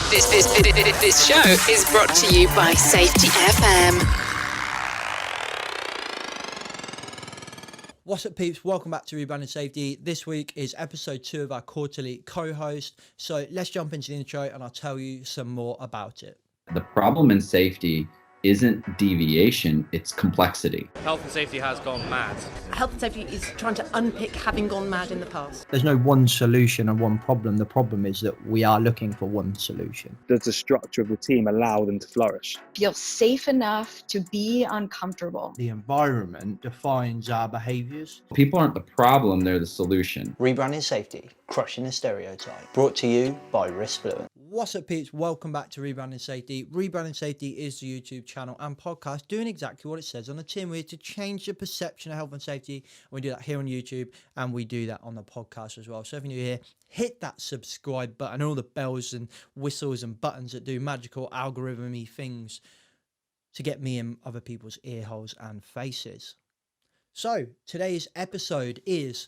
This show is brought to you by Safety FM. What's up, peeps? Welcome back to Rebranding Safety. This week is episode 2 of our quarterly co-host. So let's jump into the intro and I'll tell you some more about it. The problem in safety isn't deviation, it's complexity. Health and safety has gone mad. Health and safety is trying to unpick having gone mad in the past. There's no one solution and one problem. The problem is that we are looking for one solution. Does the structure of the team allow them to flourish? Feel safe enough to be uncomfortable. The environment defines our behaviours. People aren't the problem, they're the solution. Rebranding Safety, crushing the stereotype. Brought to you by Riskfluent. What's up, peeps? Welcome back to Rebranding Safety. Rebranding Safety is the YouTube channel and podcast doing exactly what it says on the tin. We're here to change the perception of health and safety. We do that here on YouTube and we do that on the podcast as well. So if you're new here, hit that subscribe button, all the bells and whistles and buttons that do magical algorithm-y things to get me in other people's ear holes and faces. So today's episode is...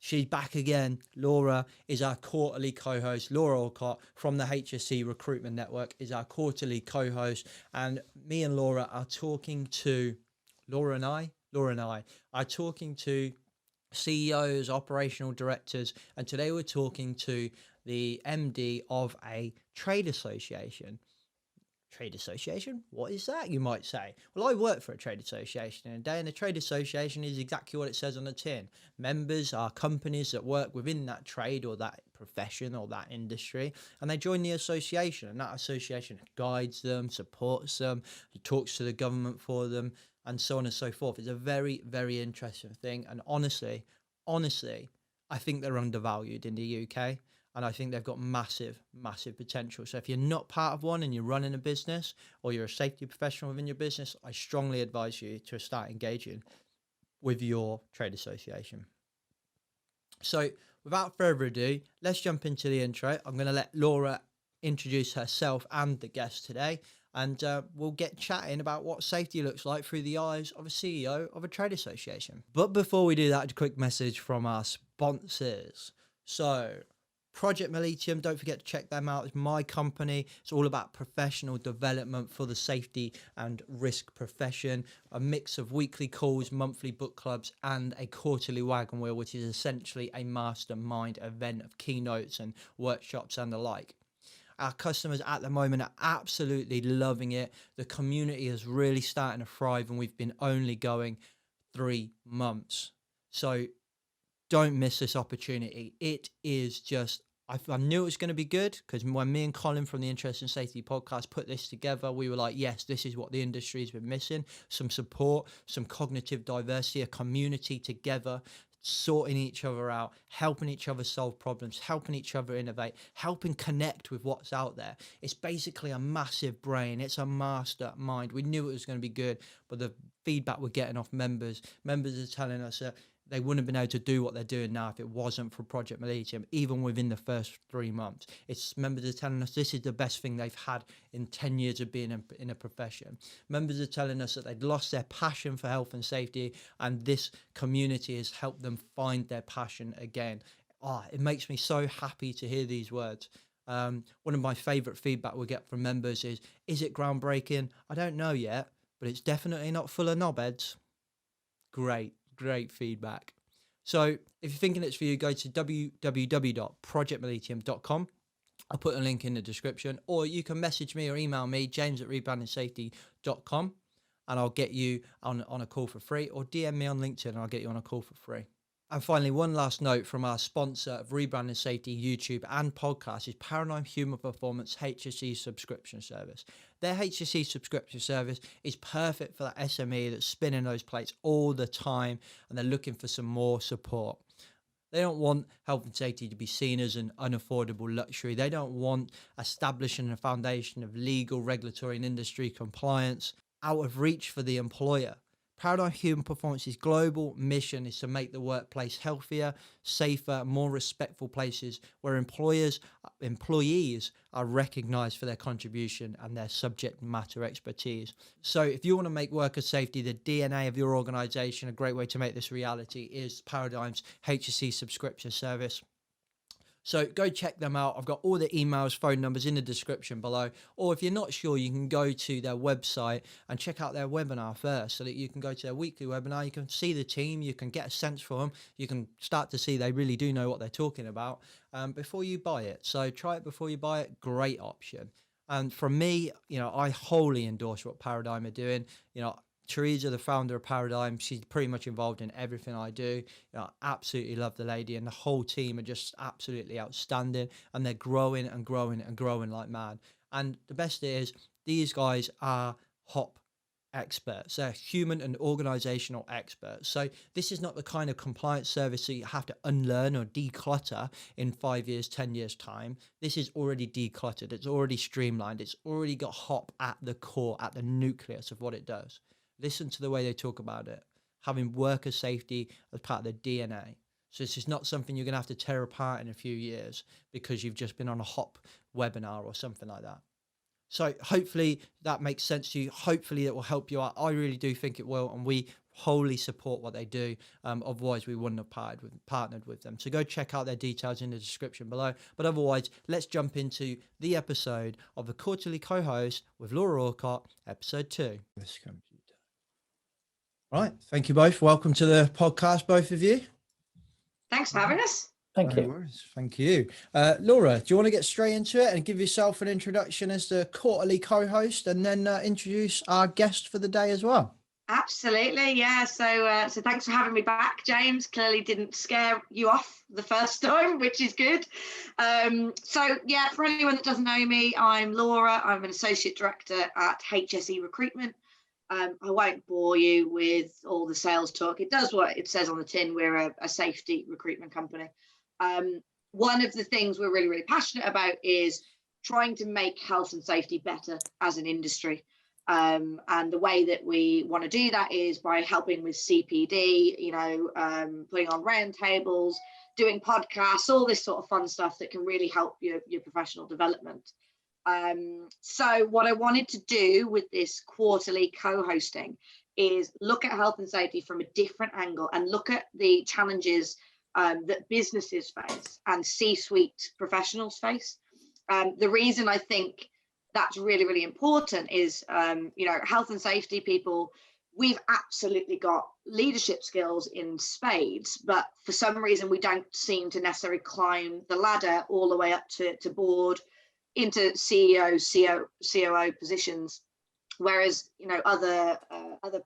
she's back again. Laura is our quarterly co-host. Laura Aucott from the HSC Recruitment Network is our quarterly co-host. And me and Laura are talking to, Laura and I are talking to CEOs, operational directors. And today we're talking to the MD of a trade association. Trade association? What is that, you might say? Well, I work for a trade association in a day, and a trade association is exactly what it says on the tin. Members are companies that work within that trade or that profession or that industry, and they join the association, and that association guides them, supports them, talks to the government for them, and so on and so forth. It's a very, very interesting thing, and honestly, I think they're undervalued in the UK. And I think they've got massive, massive potential. So if you're not part of one and you're running a business or you're a safety professional within your business, I strongly advise you to start engaging with your trade association. So without further ado, let's jump into the intro. I'm going to let Laura introduce herself and the guest today. And we'll get chatting about what safety looks like through the eyes of a CEO of a trade association. But before we do that, a quick message from our sponsors. So... Project Mollitiam, don't forget to check them out. It's my company. It's all about professional development for the safety and risk profession. A mix of weekly calls, monthly book clubs, and a quarterly wagon wheel, which is essentially a mastermind event of keynotes and workshops and the like. Our customers at the moment are absolutely loving it. The community is really starting to thrive, and we've been only going 3 months. So don't miss this opportunity. It is just, I knew it was going to be good, because when me and Colin from the Interest in Safety podcast put this together, we were like, yes, this is what the industry has been missing. Some support, some cognitive diversity, a community together, sorting each other out, helping each other solve problems, helping each other innovate, helping connect with what's out there. It's basically a massive brain. It's a mastermind. We knew it was going to be good, but the feedback we're getting off members are telling us that they wouldn't have been able to do what they're doing now if it wasn't for Project Mollitiam, even within the first 3 months. It's members are telling us this is the best thing they've had in 10 years of being in a profession. Members are telling us that they'd lost their passion for health and safety, and this community has helped them find their passion again. It makes me so happy to hear these words. One of my favourite feedback we get from members is it groundbreaking? I don't know yet, but it's definitely not full of knobheads. Great feedback. So if you're thinking it's for you, go to www.projectmollitiam.com. I'll put a link in the description, or you can message me or email me, james@rebrandingsafety.com, and I'll get you on a call for free, or DM me on LinkedIn and I'll get you on a call for free. And finally, one last note from our sponsor of Rebranding Safety YouTube and podcast is Paradigm Human Performance HSE subscription service. Their HSE subscription service is perfect for that SME that's spinning those plates all the time and they're looking for some more support. They don't want health and safety to be seen as an unaffordable luxury. They don't want establishing a foundation of legal, regulatory and industry compliance out of reach for the employer. Paradigm Human Performance's global mission is to make the workplace healthier, safer, more respectful places where employees are recognised for their contribution and their subject matter expertise. So if you want to make worker safety the DNA of your organisation, a great way to make this reality is Paradigm's HSE subscription service. So go check them out. I've got all the emails, phone numbers in the description below. Or if you're not sure, you can go to their website and check out their webinar first, so that you can go to their weekly webinar. You can see the team, you can get a sense for them. You can start to see they really do know what they're talking about before you buy it. So try it before you buy it. Great option. And from me, I wholly endorse what Paradigm are doing. Teresa, the founder of Paradigm, she's pretty much involved in everything I do. I absolutely love the lady, and the whole team are just absolutely outstanding, and they're growing and growing and growing like mad. And the best is, these guys are HOP experts. They're human and organizational experts. So this is not the kind of compliance service that you have to unlearn or declutter in 5 years, 10 years time. This is already decluttered. It's already streamlined. It's already got HOP at the core, at the nucleus of what it does. Listen to the way they talk about it, having worker safety as part of the DNA. So this is not something you're going to have to tear apart in a few years because you've just been on a HOP webinar or something like that. So hopefully that makes sense to you. Hopefully it will help you out. I really do think it will, and we wholly support what they do. Otherwise we wouldn't have partnered with them. So go check out their details in the description below. But otherwise, let's jump into the episode of the Quarterly Co-Host with Laura Aucott, episode 2. Right, thank you both. Welcome to the podcast, both of you. Thanks for having us. Thank No you. worries. Thank you. Laura, do you want to get straight into it and give yourself an introduction as the quarterly co-host, and then introduce our guest for the day as well? Absolutely, yeah. So thanks for having me back, James. Clearly didn't scare you off the first time, which is good. So yeah, for anyone that doesn't know me, I'm Laura. I'm an associate director at HSE Recruitment. I won't bore you with all the sales talk. It does what it says on the tin. We're a safety recruitment company. One of the things we're really, really passionate about is trying to make health and safety better as an industry. And the way that we want to do that is by helping with CPD, putting on round tables, doing podcasts, all this sort of fun stuff that can really help your professional development. So what I wanted to do with this quarterly co-hosting is look at health and safety from a different angle and look at the challenges that businesses face and C-suite professionals face. The reason I think that's really, really important is, health and safety people, we've absolutely got leadership skills in spades, but for some reason we don't seem to necessarily climb the ladder all the way up to board, into CEO, COO positions, whereas other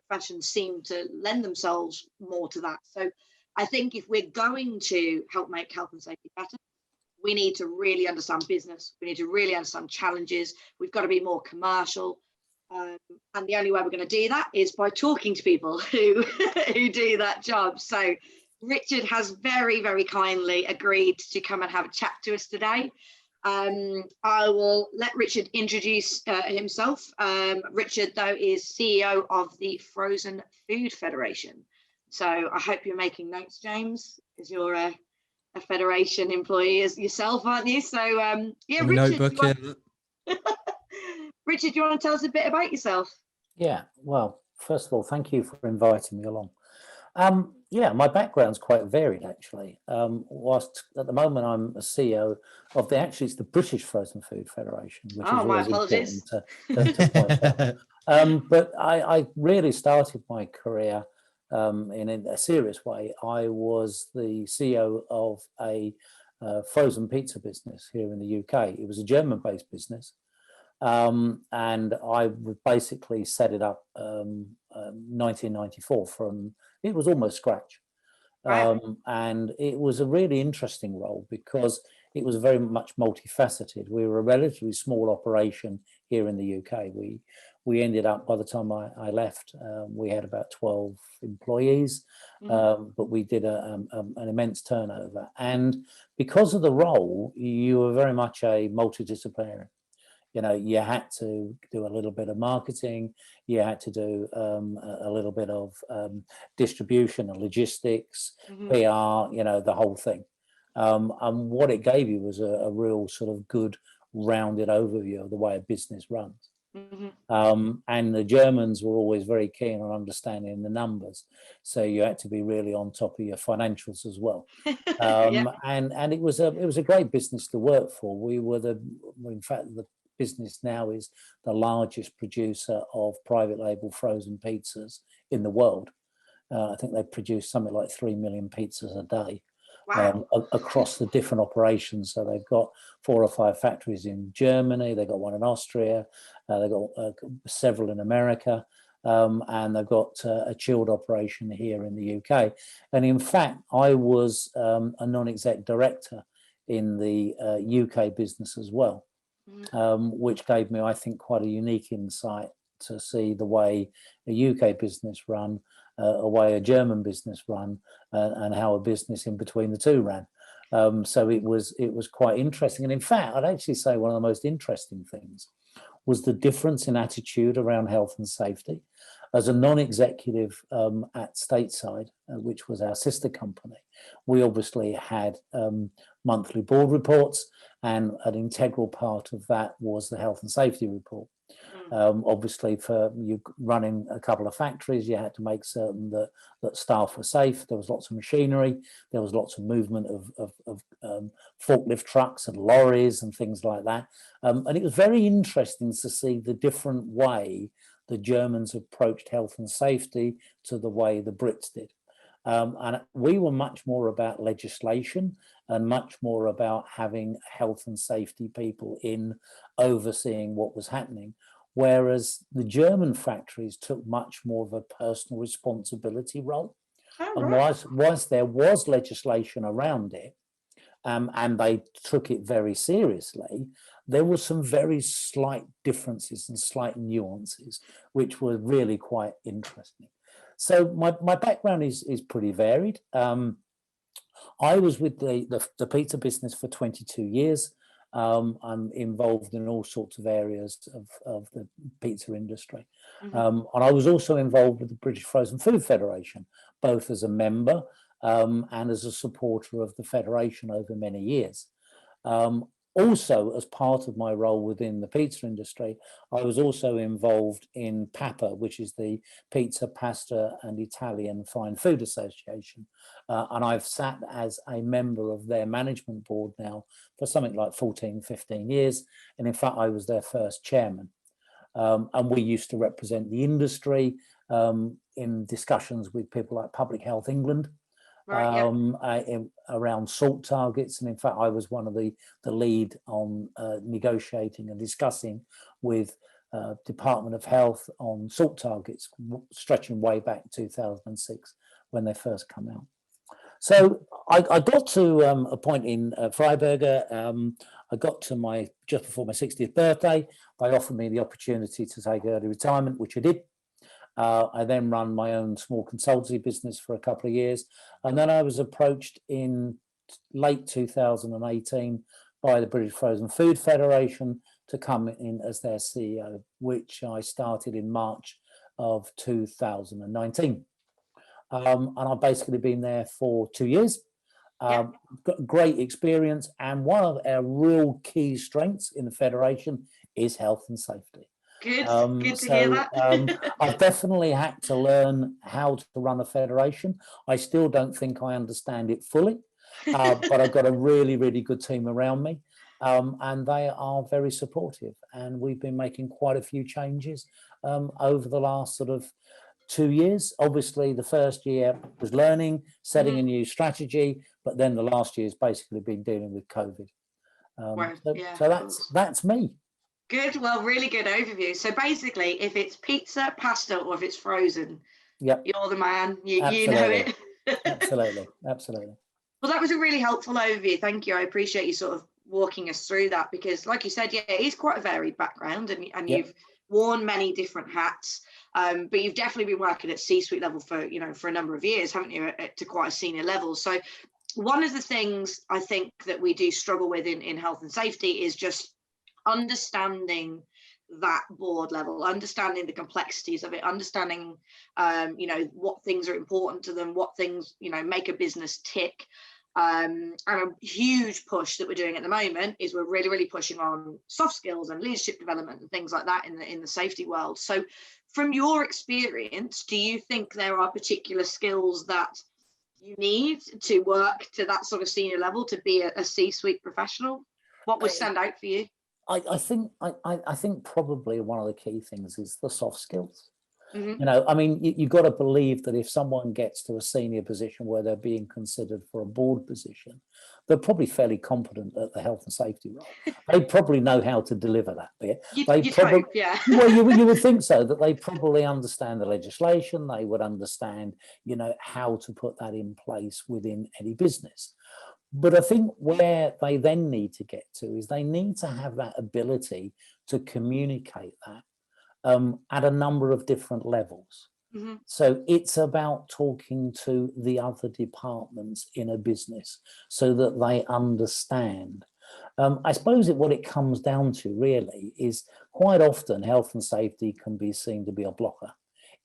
professions seem to lend themselves more to that. So I think if we're going to help make health and safety better, we need to really understand business. We need to really understand challenges. We've got to be more commercial, and the only way we're going to do that is by talking to people who do that job. So Richard has very, very kindly agreed to come and have a chat to us today. I will let Richard introduce himself. Richard, though, is CEO of the Frozen Food Federation. So I hope you're making notes, James, because you're a Federation employee as yourself, aren't you? So, Richard, Richard, do you want to tell us a bit about yourself? Yeah, well, first of all, thank you for inviting me along. My background's quite varied, actually. Whilst at the moment I'm a CEO of it's the British Frozen Food Federation, which is always important to point out. But I really started my career in a serious way. I was the CEO of a frozen pizza business here in the UK. It was a German-based business. And I would basically set it up 1994 it was almost scratch. And it was a really interesting role because it was very much multifaceted. We were a relatively small operation here in the UK. We ended up, by the time I left, we had about 12 employees, but we did an immense turnover. And because of the role, you were very much a multidisciplinary. You had to do a little bit of marketing, you had to do a little bit of distribution and logistics, PR, the whole thing. And what it gave you was a real sort of good rounded overview of the way a business runs. And the Germans were always very keen on understanding the numbers, so you had to be really on top of your financials as well. And it was a great business to work for. We were in fact, the business now is the largest producer of private label frozen pizzas in the world. I think they produce something like 3 million pizzas a day. Wow. Across the different operations. So they've got 4 or 5 factories in Germany, they've got one in Austria, they've got several in America, and they've got a chilled operation here in the UK. And in fact, I was a non-exec director in the UK business as well, which gave me, I think, quite a unique insight to see the way a UK business run, a way a German business run, and how a business in between the two ran. So it was quite interesting. And in fact, I'd actually say one of the most interesting things was the difference in attitude around health and safety. As a non-executive at Stateside, which was our sister company, we obviously had monthly board reports, and an integral part of that was the health and safety report. Obviously, for you running a couple of factories, you had to make certain that staff were safe. There was lots of machinery. There was lots of movement of forklift trucks and lorries and things like that. And it was very interesting to see the different way the Germans approached health and safety to the way the Brits did. And we were much more about legislation and much more about having health and safety people in overseeing what was happening, whereas the German factories took much more of a personal responsibility role. And whilst there was legislation around it, and they took it very seriously, there were some very slight differences and slight nuances, which were really quite interesting. So my background is pretty varied. I was with the pizza business for 22 years. I'm involved in all sorts of areas of the pizza industry. And I was also involved with the British Frozen Food Federation, both as a member and as a supporter of the federation over many years. Also, as part of my role within the pizza industry, I was also involved in PAPA, which is the Pizza, Pasta and Italian Fine Food Association. And I've sat as a member of their management board now for something like 14, 15 years. And in fact, I was their first chairman. And we used to represent the industry in discussions with people like Public Health England, around salt targets. And in fact, I was one of the lead on negotiating and discussing with Department of Health on salt targets, stretching way back 2006 when they first come out. So I got to a point in Freiburger. I got to just before my 60th birthday. They offered me the opportunity to take early retirement, which I did. I then ran my own small consultancy business for a couple of years. And then I was approached in late 2018 by the British Frozen Food Federation to come in as their CEO, which I started in March of 2019. And I've basically been there for 2 years. Got great experience. And one of our real key strengths in the Federation is health and safety. Good to hear that. I've definitely had to learn how to run a federation. I still don't think I understand it fully, but I've got a really, really good team around me, and they are very supportive. And we've been making quite a few changes over the last sort of 2 years. Obviously, the first year was learning, setting a new strategy, but then the last year has basically been dealing with COVID. So that's me. Good. Well, really good overview. So basically, if it's pizza, pasta, or if it's frozen, you're the man. You know it. Absolutely. Well, that was a really helpful overview. Thank you. I appreciate you sort of walking us through that because, like you said, it is quite a varied background, and you've worn many different hats. But you've definitely been working at C-suite level for a number of years, haven't you, to quite a senior level. So one of the things I think that we do struggle with in health and safety is just understanding that board level, understanding the complexities of it, understanding what things are important to them, what things make a business tick. And a huge push that we're doing at the moment is we're really pushing on soft skills and leadership development and things like that in the safety world. So from your experience, do you think there are particular skills that you need to work to that sort of senior level to be a C-suite professional? What would stand out for you? I think probably one of the key things is the soft skills. Mm-hmm. You know, I mean, you've got to believe that if someone gets to a senior position where they're being considered for a board position, they're probably fairly competent at the health and safety role. They probably know how to deliver that bit. You'd hope, yeah. Well, you would think so, that they probably understand the legislation. They would understand, you know, how to put that in place within any business. But I think where they then need to get to is they need to have that ability to communicate that at a number of different levels. Mm-hmm. So it's about talking to the other departments in a business so that they understand. I suppose what it comes down to really is quite often health and safety can be seen to be a blocker.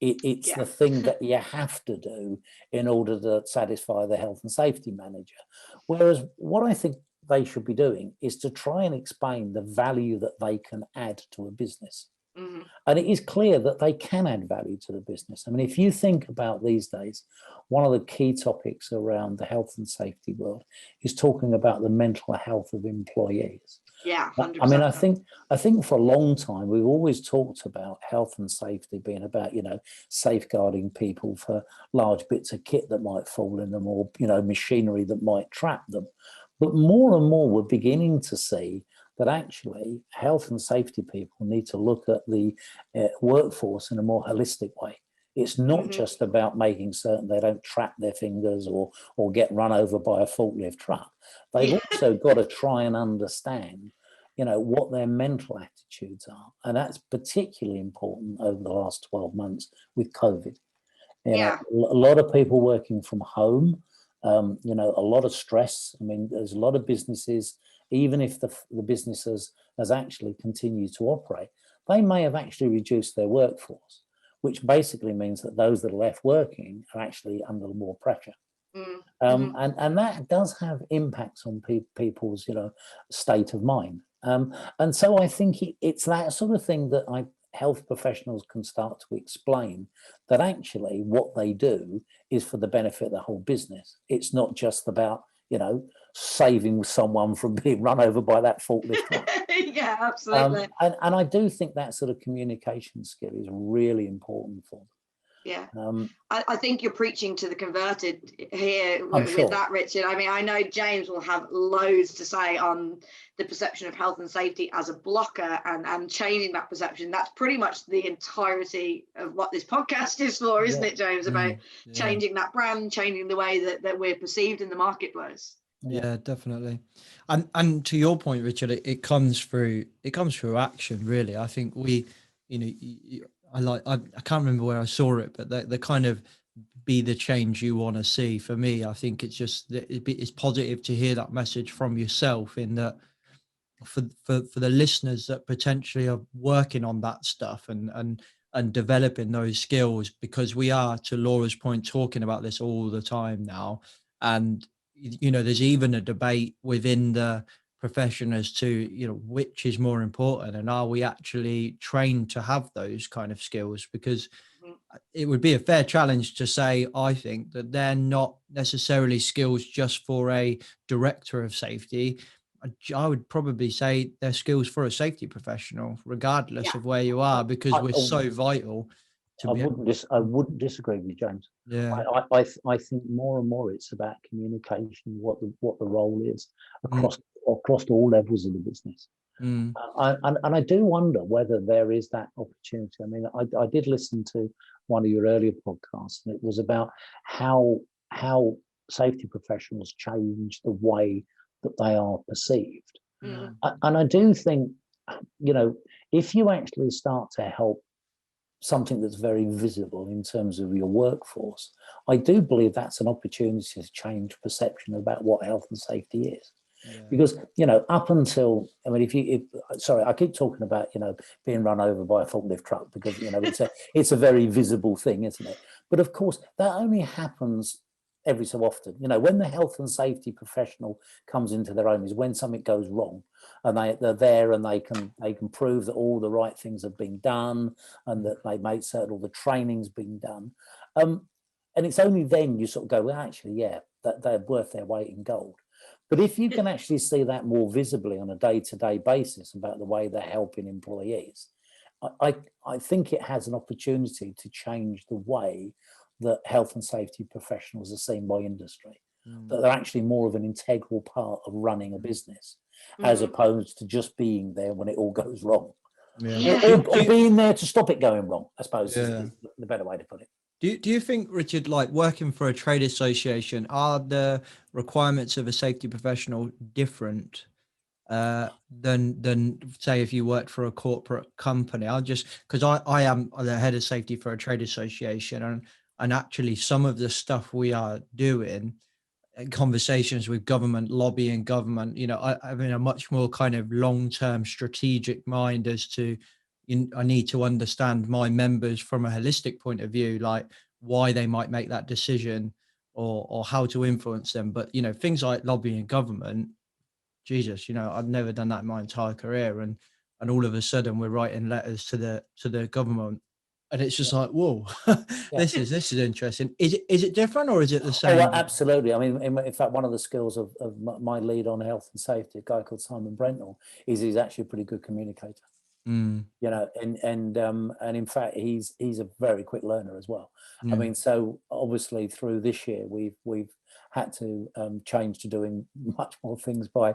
It's the thing that you have to do in order to satisfy the health and safety manager. Whereas what I think they should be doing is to try and explain the value that they can add to a business. Mm-hmm. And it is clear that they can add value to the business. I mean, if you think about these days, one of the key topics around the health and safety world is talking about the mental health of employees. Yeah, 100%. I mean, I think for a long time we've always talked about health and safety being about, you know, safeguarding people for large bits of kit that might fall in them, or, you know, machinery that might trap them. But more and more we're beginning to see that actually health and safety people need to look at the workforce in a more holistic way. It's not just about making certain they don't trap their fingers or get run over by a forklift truck. They've also got to try and understand, you know, what their mental attitudes are. And that's particularly important over the last 12 months with COVID. You know, a lot of people working from home, you know, a lot of stress. I mean, there's a lot of businesses, even if the business has actually continued to operate, they may have actually reduced their workforce, which basically means that those that are left working are actually under more pressure. And that does have impacts on people's, you know, state of mind. And so I think it's that sort of thing that health professionals can start to explain, that actually what they do is for the benefit of the whole business. It's not just about, you know, saving someone from being run over by that forklift truck. Yeah, absolutely. And I do think that sort of communication skill is really important for them. Yeah, I think you're preaching to the converted here with that, Richard. I mean, I know James will have loads to say on the perception of health and safety as a blocker and changing that perception. That's pretty much the entirety of what this podcast is for, isn't it, James? About changing that brand, changing the way that we're perceived in the marketplace. Yeah, definitely. And to your point, Richard, it comes through action, really. I think we, you know, I can't remember where I saw it, but the kind of be the change you want to see. For me, I think it's just it's positive to hear that message from yourself, in that for the listeners that potentially are working on that stuff and developing those skills, because we are, to Laura's point, talking about this all the time now. And, you know, there's even a debate within the profession as to, you know, which is more important, and are we actually trained to have those kind of skills? Because it would be a fair challenge to say, I think, that they're not necessarily skills just for a director of safety. I would probably say they're skills for a safety professional, regardless of where you are, because we're so vital. I wouldn't disagree with you, James. Yeah, I think more and more it's about communication, what the role is across all levels of the business. And I do wonder whether there is that opportunity. I mean, I did listen to one of your earlier podcasts, and it was about how safety professionals change the way that they are perceived. And I do think, you know, if you actually start to help something that's very visible in terms of your workforce, I do believe that's an opportunity to change perception about what health and safety is. Because, you know, up until, I mean, sorry, I keep talking about, you know, being run over by a forklift truck, because, you know, it's a very visible thing, isn't it? But of course, that only happens every so often. You know, when the health and safety professional comes into their own is when something goes wrong, and they're there and they can prove that all the right things have been done and that they made certain all the training's been done. And it's only then you sort of go, well, actually, yeah, that they're worth their weight in gold. But if you can actually see that more visibly on a day-to-day basis about the way they're helping employees, I think it has an opportunity to change the way that health and safety professionals are seen by industry, that they're actually more of an integral part of running a business, as opposed to just being there when it all goes wrong. Or being there to stop it going wrong, I suppose, is the better way to put it. Do you think, Richard, like working for a trade association, are the requirements of a safety professional different than say if you worked for a corporate company? Because I am the head of safety for a trade association, and actually some of the stuff we are doing, conversations with government, lobbying government, you know, I mean a much more kind of long-term strategic mind as to, I need to understand my members from a holistic point of view, like why they might make that decision or how to influence them. But, you know, things like lobbying government, Jesus, you know, I've never done that in my entire career. And all of a sudden we're writing letters to the government. And it's just like, whoa, this is interesting. Is it different or is it the same? Oh, well, absolutely. I mean, in fact, one of the skills of my lead on health and safety, a guy called Simon Brentnell, is he's actually a pretty good communicator. You know, and in fact, he's a very quick learner as well. I mean, so obviously through this year, we've had to change to doing much more things by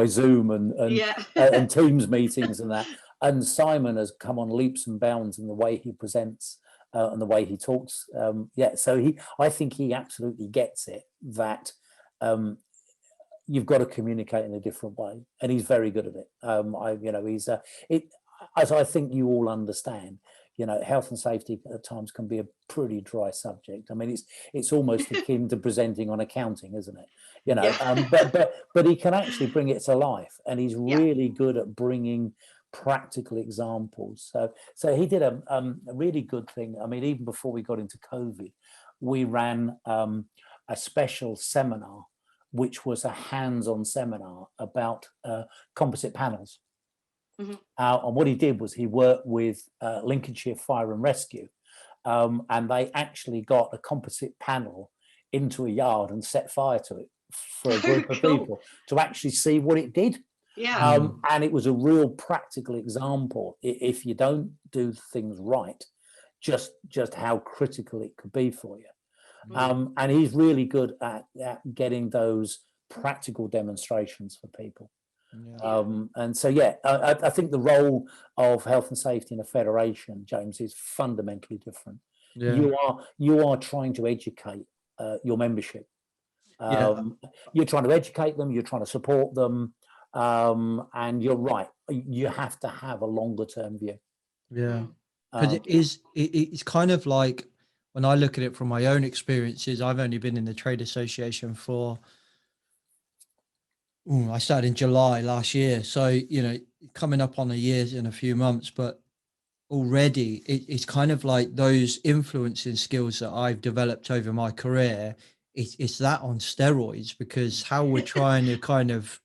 Zoom and Teams meetings and that. And Simon has come on leaps and bounds in the way he presents and the way he talks. So I think he absolutely gets it that you've got to communicate in a different way, and he's very good at it. He's as I think you all understand. You know, health and safety at times can be a pretty dry subject. I mean, it's almost akin to presenting on accounting, isn't it? You know, but he can actually bring it to life, and he's really good at bringing practical examples. So he did a really good thing. I mean, even before we got into COVID, we ran a special seminar, which was a hands-on seminar about composite panels. And what he did was he worked with Lincolnshire Fire and Rescue, and they actually got a composite panel into a yard and set fire to it for a group of people to actually see what it did. And it was a real practical example, if you don't do things right, just how critical it could be for you. And he's really good at getting those practical demonstrations for people. And so, I think the role of health and safety in a federation, James, is fundamentally different. You are trying to educate your membership. You're trying to educate them. You're trying to support them. And you're right. You have to have a longer term view. Because it's kind of like, when I look at it from my own experiences, I've only been in the trade association for, I started in July last year. So, you know, coming up on a year in a few months, but already it's kind of like those influencing skills that I've developed over my career. It's that on steroids, because how we're trying to kind of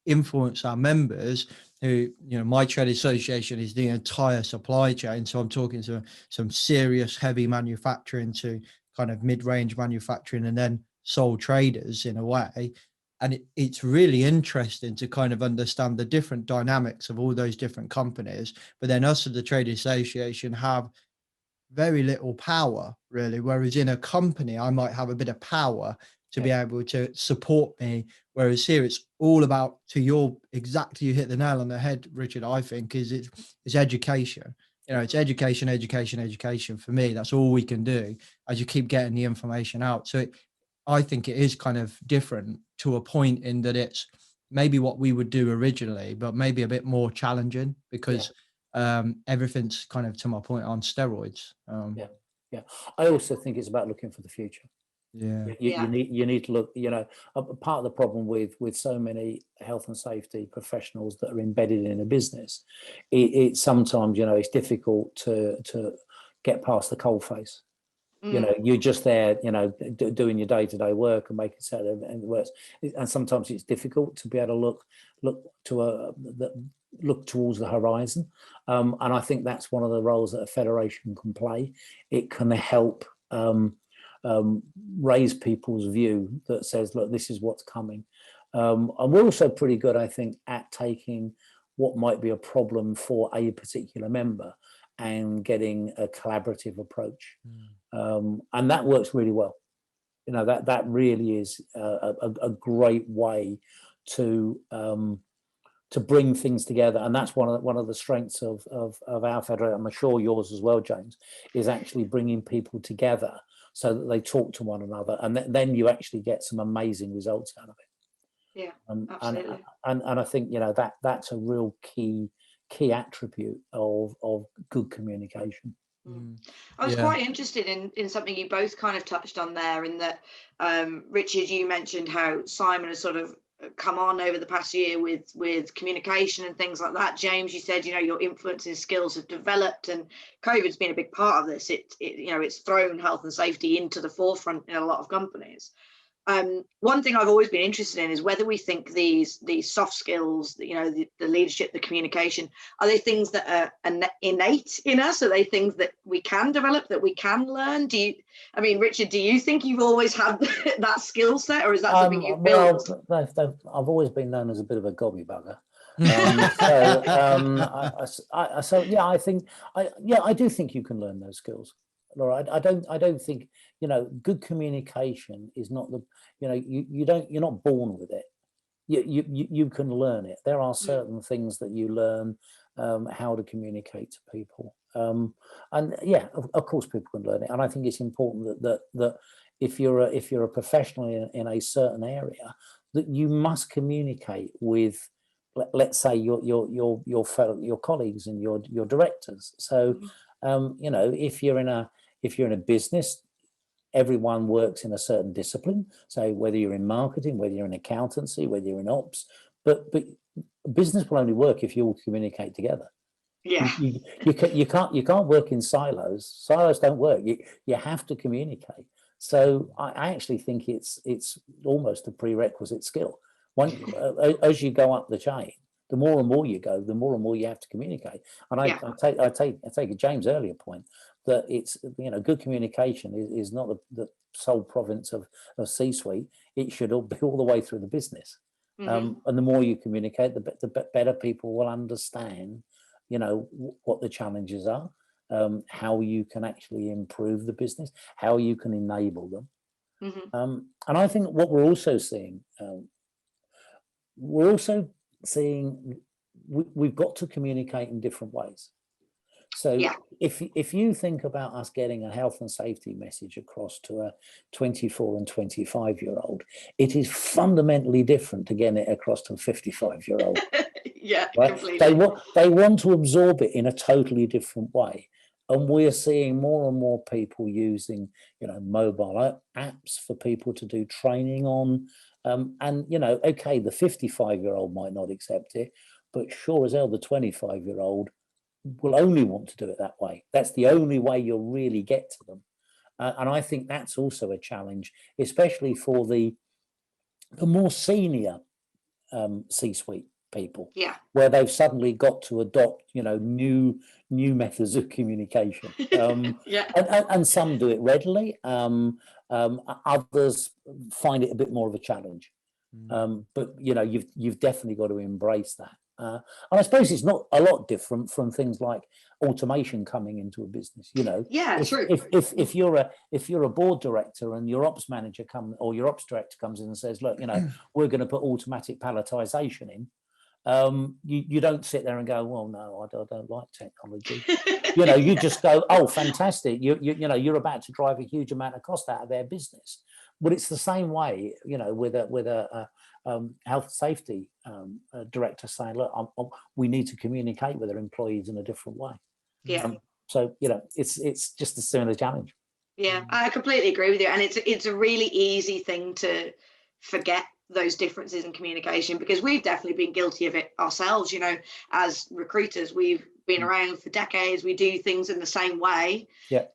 influence our members who, you know, my trade association is the entire supply chain. So I'm talking to some serious heavy manufacturing to kind of mid-range manufacturing and then sole traders in a way. And it's really interesting to kind of understand the different dynamics of all those different companies. But then us as the trade association have very little power, really. Whereas in a company, I might have a bit of power to be able to support me. Whereas here, it's all about, you hit the nail on the head, Richard, I think, it's education. You know, it's education for me. That's all we can do as you keep getting the information out. So I think it is kind of different to a point in that it's maybe what we would do originally, but maybe a bit more challenging because everything's kind of, to my point, on steroids. I also think it's about looking for the future. You need to look, you know, part of the problem with so many health and safety professionals that are embedded in a business, it sometimes, you know, it's difficult to get past the coalface. You know, you're just there, you know, doing your day-to-day work and making certain it works. And sometimes it's difficult to be able to look towards the horizon. And I think that's one of the roles that a federation can play. It can help raise people's view that says, look, this is what's coming. And we're also pretty good, I think, at taking what might be a problem for a particular member and getting a collaborative approach. And that works really well. You know, that really is a great way to bring things together. And that's one of the strengths of our federation. I'm sure yours as well, James, is actually bringing people together so that they talk to one another, and then you actually get some amazing results out of it. Yeah, absolutely. And I think, you know, that's a real key attribute of good communication. I was quite interested in something you both kind of touched on there, in that Richard, you mentioned how Simon has sort of come on over the past year with communication and things like that. James, you said, you know, your influencing skills have developed, and COVID's been a big part of this. You know, it's thrown health and safety into the forefront in a lot of companies. One thing I've always been interested in is whether we think these soft skills, you know, the leadership, the communication, are they things that are innate in us? Are they things that we can develop, that we can learn? I mean, Richard, do you think you've always had that skill set, or is that something you've built? I've always been known as a bit of a gobby bugger. So yeah, I do think you can learn those skills, Laura. I don't think, you know, good communication is not the, you know, you're not born with it. You can learn it. There are certain things that you learn, how to communicate to people, and yeah, of course people can learn it. And I think it's important that if you're a professional in a certain area, that you must communicate with, let's say, your colleagues and your directors. So you know, if you're in a business, everyone works in a certain discipline. So whether you're in marketing, whether you're in accountancy, whether you're in ops, but business will only work if you all communicate together. Yeah. You can't work in silos. Silos don't work. You have to communicate. So I actually think it's almost a prerequisite skill. As you go up the chain, the more and more you go, the more and more you have to communicate. And I take James' earlier point that it's, you know, good communication is not the sole province of C-suite. It should all be all the way through the business. And the more you communicate, the better people will understand, you know, what the challenges are, how you can actually improve the business, how you can enable them. And I think what we're also seeing, we've got to communicate in different ways. So if you think about us getting a health and safety message across to a 24 and 25-year-old, it is fundamentally different to getting it across to a 55-year-old. Yeah, right? completely. They want to absorb it in a totally different way. And we're seeing more and more people using, you know, mobile apps for people to do training on. And, you know, okay, the 55-year-old might not accept it, but sure as hell, the 25-year-old will only want to do it that way. That's the only way you'll really get to them. And I think that's also a challenge, especially for the more senior C-suite people, where they've suddenly got to adopt, you know, new methods of communication. And some do it readily. Others find it a bit more of a challenge. But you know, you've definitely got to embrace that. And I suppose it's not a lot different from things like automation coming into a business. You know, true. If you're a board director and your ops manager your ops director comes in and says, look, you know, we're going to put automatic palletization in. You don't sit there and go, well, no, I don't like technology. You know, you just go, oh, fantastic. You know, you're about to drive a huge amount of cost out of their business. But it's the same way, you know, with a health safety director saying, look, we need to communicate with our employees in a different way. So, you know, it's just a similar challenge. Yeah, I completely agree with you. And it's a really easy thing to forget those differences in communication, because we've definitely been guilty of it ourselves. You know, as recruiters, we've been around for decades. We do things in the same way.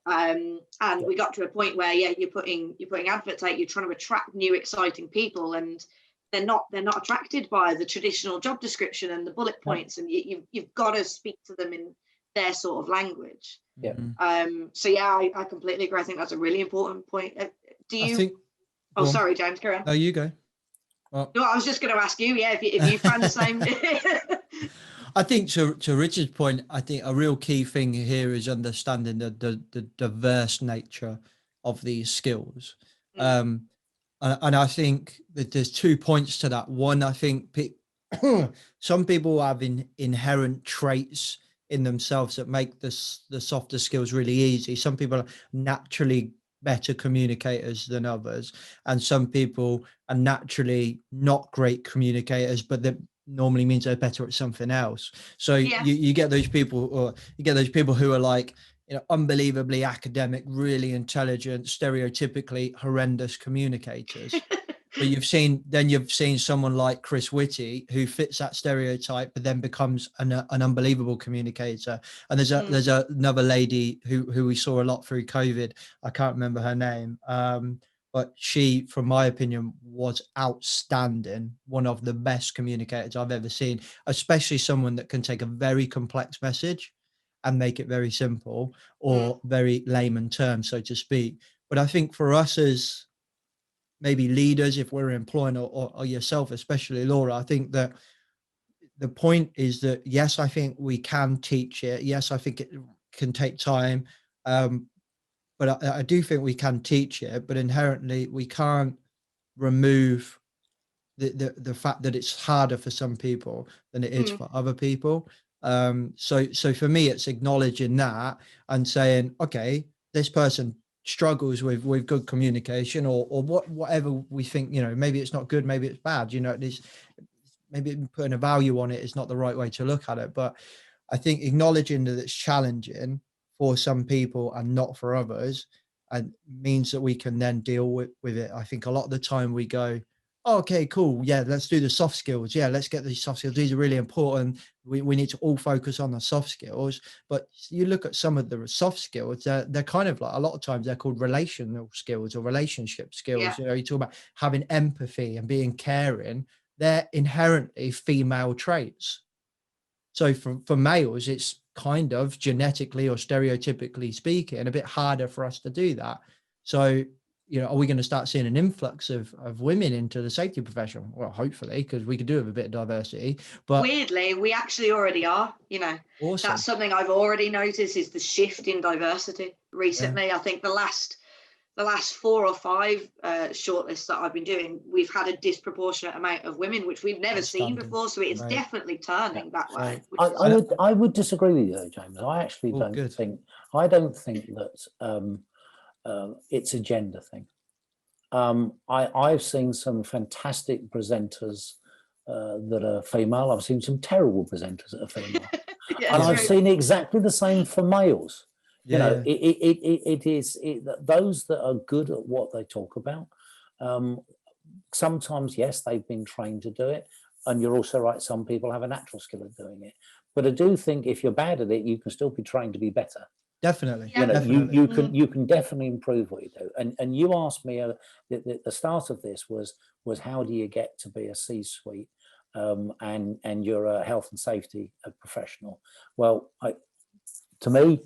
And we got to a point where you're putting adverts out, you're trying to attract new exciting people, and they're not attracted by the traditional job description and the bullet points, and you've got to speak to them in their sort of language. So I completely agree. I think that's a really important point. Do you sorry, James, carry on. No, you go. No, I was just going to ask you, if you found the same. I think to Richard's point, I think a real key thing here is understanding the diverse nature of these skills. And I think that there's 2 points to that. One, I think some people have inherent traits in themselves that make the softer skills really easy. Some people are naturally better communicators than others, and some people are naturally not great communicators, but that normally means they're better at something else. So you get those people, or you get those people who are like, you know, unbelievably academic, really intelligent, stereotypically horrendous communicators. But you've seen someone like Chris Whitty, who fits that stereotype, but then becomes an unbelievable communicator. And there's another lady who we saw a lot through COVID. I can't remember her name, but she, from my opinion, was outstanding. One of the best communicators I've ever seen, especially someone that can take a very complex message and make it very simple, or very layman terms, so to speak. But I think for us as maybe leaders, if we're employing, or yourself, especially Laura, I think that the point is that, yes, I think we can teach it. Yes, I think it can take time. But I do think we can teach it, but inherently we can't remove the fact that it's harder for some people than it is for other people. So for me, it's acknowledging that and saying, okay, this person struggles with good communication, or whatever we think, you know, maybe it's not good, maybe it's bad, you know, maybe putting a value on it is not the right way to look at it. But I think acknowledging that it's challenging for some people and not for others, and means that we can then deal with it. I think a lot of the time we go, oh, okay, cool, yeah, let's do the soft skills, let's get these soft skills, these are really important, we need to all focus on the soft skills. But you look at some of the soft skills, they're kind of like, a lot of times they're called relational skills or relationship skills. You know, you talk about having empathy and being caring, they're inherently female traits. So for males, it's kind of genetically or stereotypically speaking a bit harder for us to do that. So, you know, are we going to start seeing an influx of women into the safety profession? Well, hopefully, because we could do with a bit of diversity. But weirdly, we actually already are, you know. Awesome. That's something I've already noticed, is the shift in diversity recently. I think the last 4 or 5 shortlists that I've been doing, we've had a disproportionate amount of women, which we've never seen before. So it's definitely turning that way. I would disagree with you, James. I actually don't think that it's a gender thing. I've seen some fantastic presenters that are female. I've seen some terrible presenters that are female, and I've seen exactly the same for males. You know, it is those that are good at what they talk about. Sometimes, yes, they've been trained to do it, and you're also right, some people have a natural skill at doing it. But I do think if you're bad at it, you can still be trained to be better. Definitely. You know, you can definitely improve what you do. And you asked me the start of this was how do you get to be a C-suite and you're a health and safety professional? Well, to me,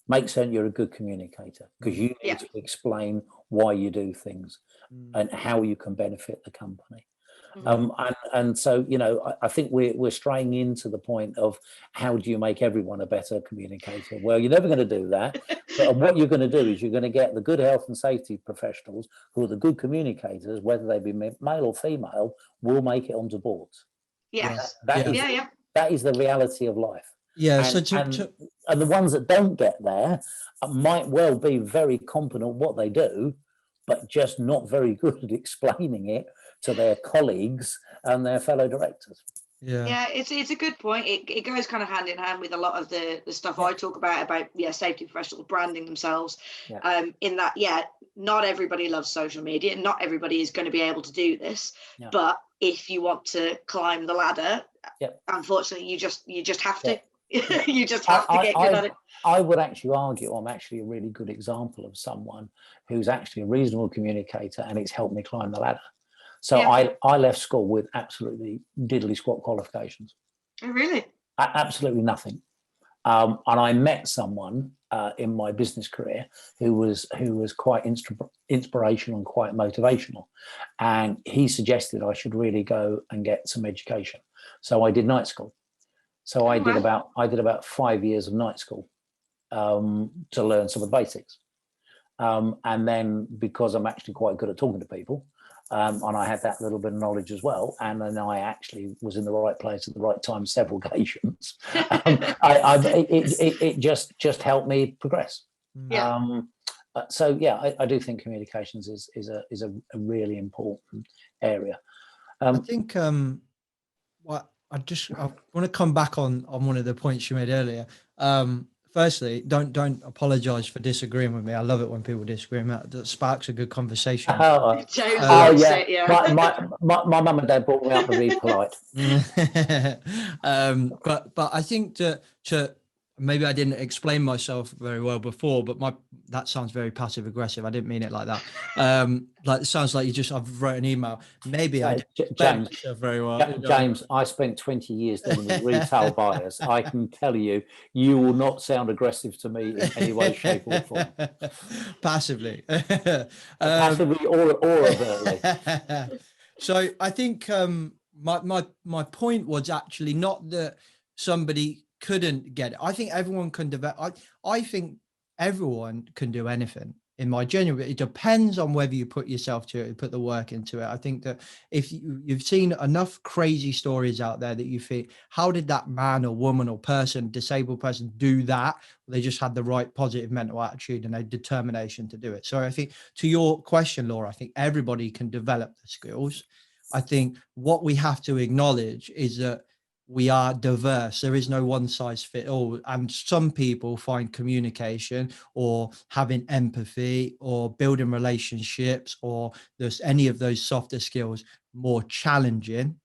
make certain you're a good communicator, because you need to explain why you do things and how you can benefit the company. And so, you know, I think we're straying into the point of how do you make everyone a better communicator? Well, you're never going to do that. But what you're going to do is you're going to get the good health and safety professionals who are the good communicators, whether they be male or female, will make it onto boards. Yes. That is the reality of life. Yeah. And the ones that don't get there might well be very competent at what they do, but just not very good at explaining it to their colleagues and their fellow directors. Yeah, it's a good point. It goes kind of hand in hand with a lot of the stuff I talk about safety professionals branding themselves. In that, not everybody loves social media, and not everybody is going to be able to do this. But if you want to climb the ladder, unfortunately, you just have to. You just have to get good at it. I would actually argue I'm actually a really good example of someone who's actually a reasonable communicator, and it's helped me climb the ladder. So I left school with absolutely diddly squat qualifications. Oh, really? Absolutely nothing. And I met someone in my business career who was quite inspirational and quite motivational, and he suggested I should really go and get some education. So I did night school. So I did about 5 years of night school to learn some of the basics. And then, because I'm actually quite good at talking to people, and I had that little bit of knowledge as well, and then I actually was in the right place at the right time several occasions. It just helped me progress. So I do think communications is a really important area. I think I want to come back on one of the points you made earlier. Firstly, don't apologize for disagreeing with me. I love it when people disagree with me. That sparks a good conversation. My mum and dad brought me up to be polite. But I think to maybe I didn't explain myself very well before, but that sounds very passive aggressive. I didn't mean it like that. Like it sounds like I've wrote an email. Maybe I didn't explain myself very well. James, I spent 20 years dealing with retail buyers. I can tell you will not sound aggressive to me in any way, shape, or form. Passively. Passively or overtly. So I think my point was actually not that somebody couldn't get it. I think everyone can develop. I think everyone can do anything. In my genuine, it depends on whether you put yourself to it, put the work into it. I think that if you've seen enough crazy stories out there that you think, how did that man or woman or person, disabled person, do that? They just had the right positive mental attitude and a determination to do it. So I think, to your question, Laura, I think everybody can develop the skills. I think what we have to acknowledge is that we are diverse. There is no one size fit all. And some people find communication or having empathy or building relationships or there's any of those softer skills more challenging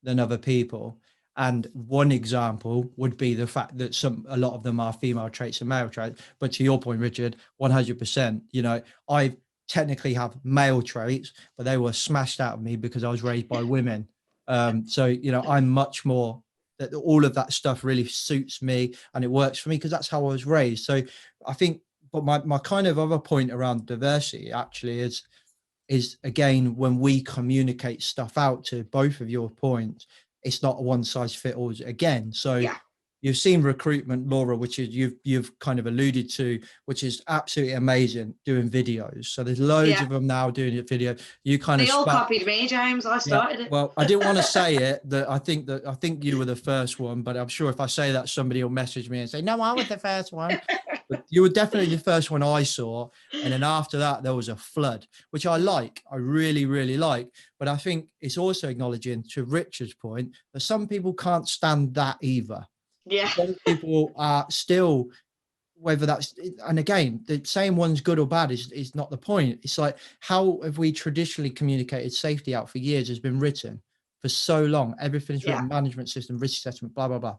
than other people. And one example would be the fact that a lot of them are female traits and male traits. But to your point, Richard, 100%, I technically have male traits, but they were smashed out of me because I was raised by women. So, I'm much more that all of that stuff really suits me and it works for me because that's how I was raised. So I think, but my kind of other point around diversity actually is again, when we communicate stuff out, to both of your points, it's not a one size fits all again. So you've seen recruitment, Laura, which is you've kind of alluded to, which is absolutely amazing, doing videos. So there's loads of them now doing a video. You kind they all copied me, James. I started it. Well, I didn't want to say it. I think you were the first one, but I'm sure if I say that, somebody will message me and say, "No, I was the first one." But you were definitely the first one I saw, and then after that, there was a flood, which I really, really like. But I think it's also acknowledging, to Richard's point, that some people can't stand that either. Yeah. Some people are still, whether that's, and again, the saying one's good or bad is not the point. It's like, how have we traditionally communicated safety out for years has been written for so long. Everything's written, management system, risk assessment, blah, blah, blah,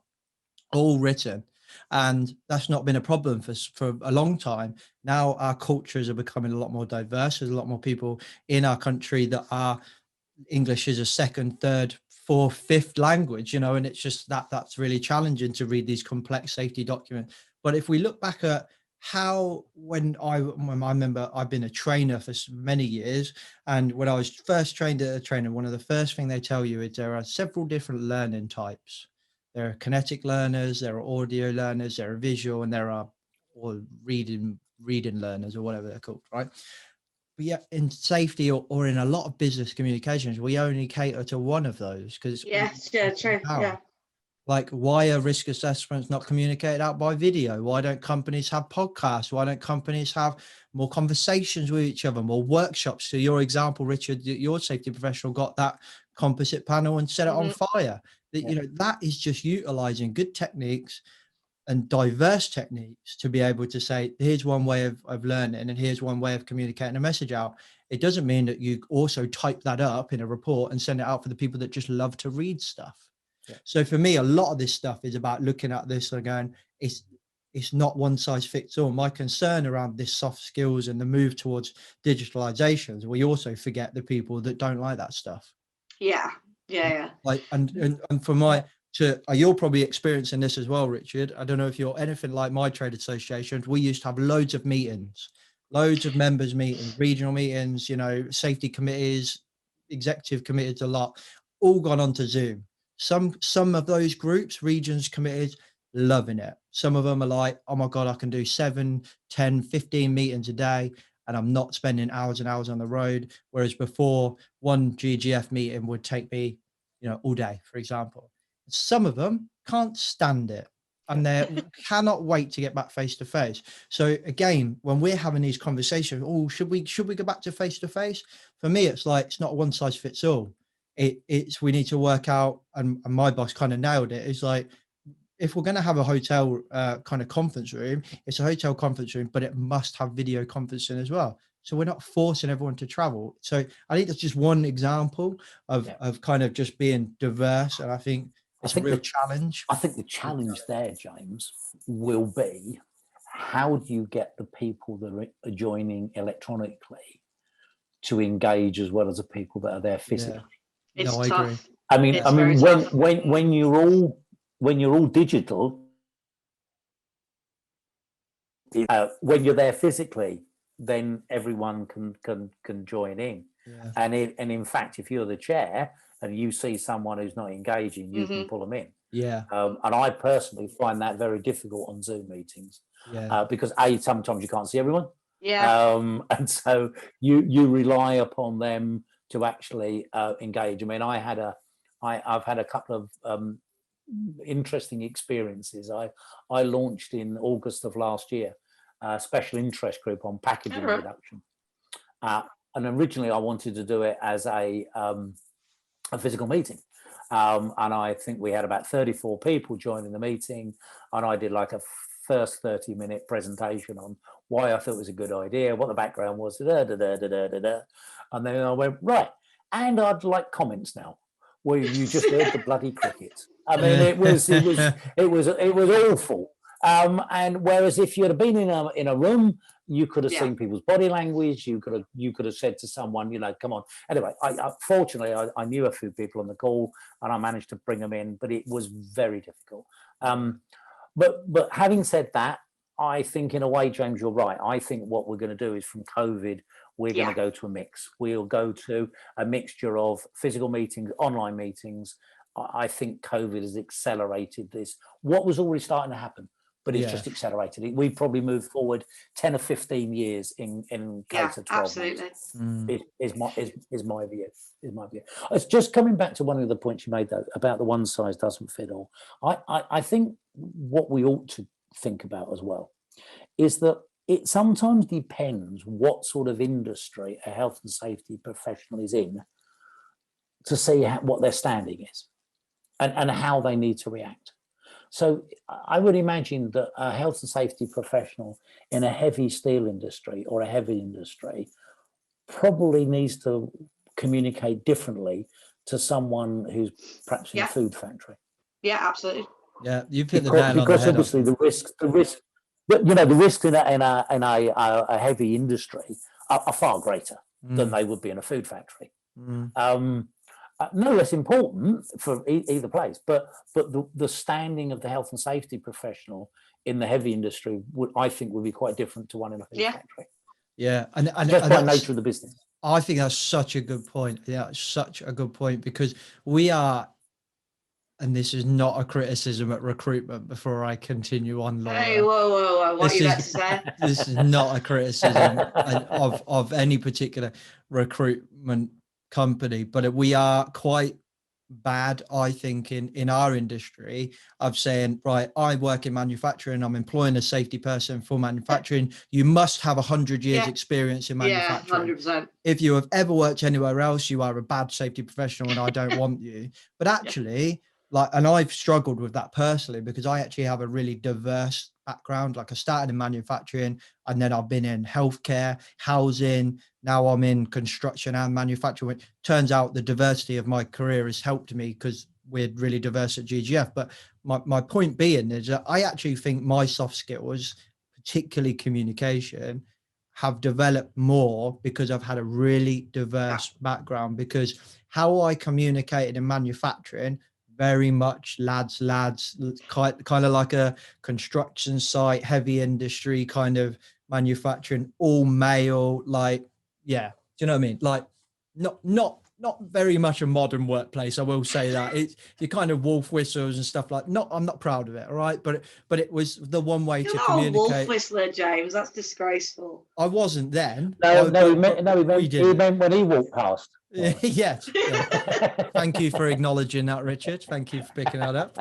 all written. And that's not been a problem for a long time. Now our cultures are becoming a lot more diverse. There's a lot more people in our country that are English as a second, third, fourth, fifth language, and it's just that's really challenging to read these complex safety documents. But if we look back at how, when I remember, I've been a trainer for many years, and when I was first trained as a trainer, one of the first thing they tell you is there are several different learning types. There are kinetic learners, there are audio learners, there are visual, and there are all reading learners, or whatever they're called, right? But yeah, in safety or in a lot of business communications, we only cater to one of those because true. Yeah. Like, why are risk assessments not communicated out by video? Why don't companies have podcasts? Why don't companies have more conversations with each other, more workshops? So your example, Richard, your safety professional got that composite panel and set it on fire. You know, that is just utilizing good techniques and diverse techniques to be able to say, here's one way of learning and here's one way of communicating a message out. It doesn't mean that you also type that up in a report and send it out for the people that just love to read stuff. Yeah. So for me, a lot of this stuff is about looking at this and going, it's not one size fits all. My concern around this soft skills and the move towards digitalizations, we also forget the people that don't like that stuff. Yeah. Like, and for my, you're probably experiencing this as well, Richard. I don't know if you're anything like my trade associations. We used to have loads of meetings, loads of members meetings, regional meetings, you know, safety committees, executive committees, a lot, all gone onto Zoom. Some of those groups, regions, committees, loving it. Some of them are like, oh my God, I can do 7, 10, 15 meetings a day and I'm not spending hours and hours on the road. Whereas before, one GGF meeting would take me, you know, all day, for example. Some of them can't stand it and they cannot wait to get back face to face. So again, when we're having these conversations, oh, should we go back to face? For me, it's like, it's not one size fits all. It's we need to work out, and my boss kind of nailed it. It's like, if we're going to have a hotel kind of conference room, it's a hotel conference room, but it must have video conferencing as well. So we're not forcing everyone to travel. So I think that's just one example of kind of just being diverse. And I think it's a real challenge. I think the challenge there, James, will be, how do you get the people that are joining electronically to engage as well as the people that are there physically? It's tough. I agree. I mean, when you're all digital, when you're there physically, then everyone can join in. Yeah. And in fact, if you're the chair and you see someone who's not engaging, you can pull them in. Yeah. And I personally find that very difficult on Zoom meetings. Yeah. Because sometimes you can't see everyone. Yeah. And so you rely upon them to actually engage. I mean, I've had a couple of interesting experiences. I launched in August of last year a special interest group on packaging reduction, and originally I wanted to do it as a physical meeting, and I think we had about 34 people joining the meeting, and I did like a first 30-minute presentation on why I thought it was a good idea, what the background was, and then I went, right, and I'd like comments now. Well, you just heard the bloody cricket. I mean, it was awful. And whereas if you'd have been in a room, you could have seen people's body language. You could have said to someone, you know, come on. Anyway, fortunately I knew a few people on the call, and I managed to bring them in, but it was very difficult. But having said that, I think in a way, James, you're right. I think what we're going to do is, from COVID, we're going to go to a mix. We'll go to a mixture of physical meetings, online meetings. I think COVID has accelerated this. What was already starting to happen, but it's just accelerated it. We probably moved forward 10 or 15 years in case of 12 absolutely. months. Is my view. It's just coming back to one of the points you made, though, about the one size doesn't fit all. I think what we ought to think about as well is that it sometimes depends what sort of industry a health and safety professional is in to see what their standing is and how they need to react. So I would imagine that a health and safety professional in a heavy steel industry or a heavy industry probably needs to communicate differently to someone who's perhaps in a food factory. Yeah, absolutely. Yeah, you've hit the nail on the head. Because obviously the risk, you know, the risks in a heavy industry are far greater than they would be in a food factory. No less important for either place, but the standing of the health and safety professional in the heavy industry I think would be quite different to one in a food factory. Yeah, and just by nature of the business. I think that's such a good point. Yeah, such a good point, because we are, and this is not a criticism at recruitment before I continue on, Laura. Hey, whoa, what are you about to say? This is not a criticism of any particular recruitment company, but we are quite bad, I think, in our industry of saying, right, I work in manufacturing, I'm employing a safety person for manufacturing, you must have 100 years experience in manufacturing. 100%. If you have ever worked anywhere else, you are a bad safety professional and I don't want you. But actually, like, and I've struggled with that personally because I actually have a really diverse background. Like I started in manufacturing, and then I've been in healthcare, housing. Now I'm in construction and manufacturing. Turns out the diversity of my career has helped me because we're really diverse at GGF. But my point being is that I actually think my soft skills, particularly communication, have developed more because I've had a really diverse background. Because how I communicated in manufacturing, very much lads, kind of like a construction site, heavy industry kind of manufacturing, all male, like, yeah, do you know what I mean? Like, not very much a modern workplace, I will say that. It's your kind of wolf whistles and stuff like. Not, I'm not proud of it, all right, but it was the one way to communicate. You're not a wolf whistler, James. That's disgraceful. I wasn't then. He meant when he walked past. Yes. Thank you for acknowledging that, Richard. Thank you for picking that up.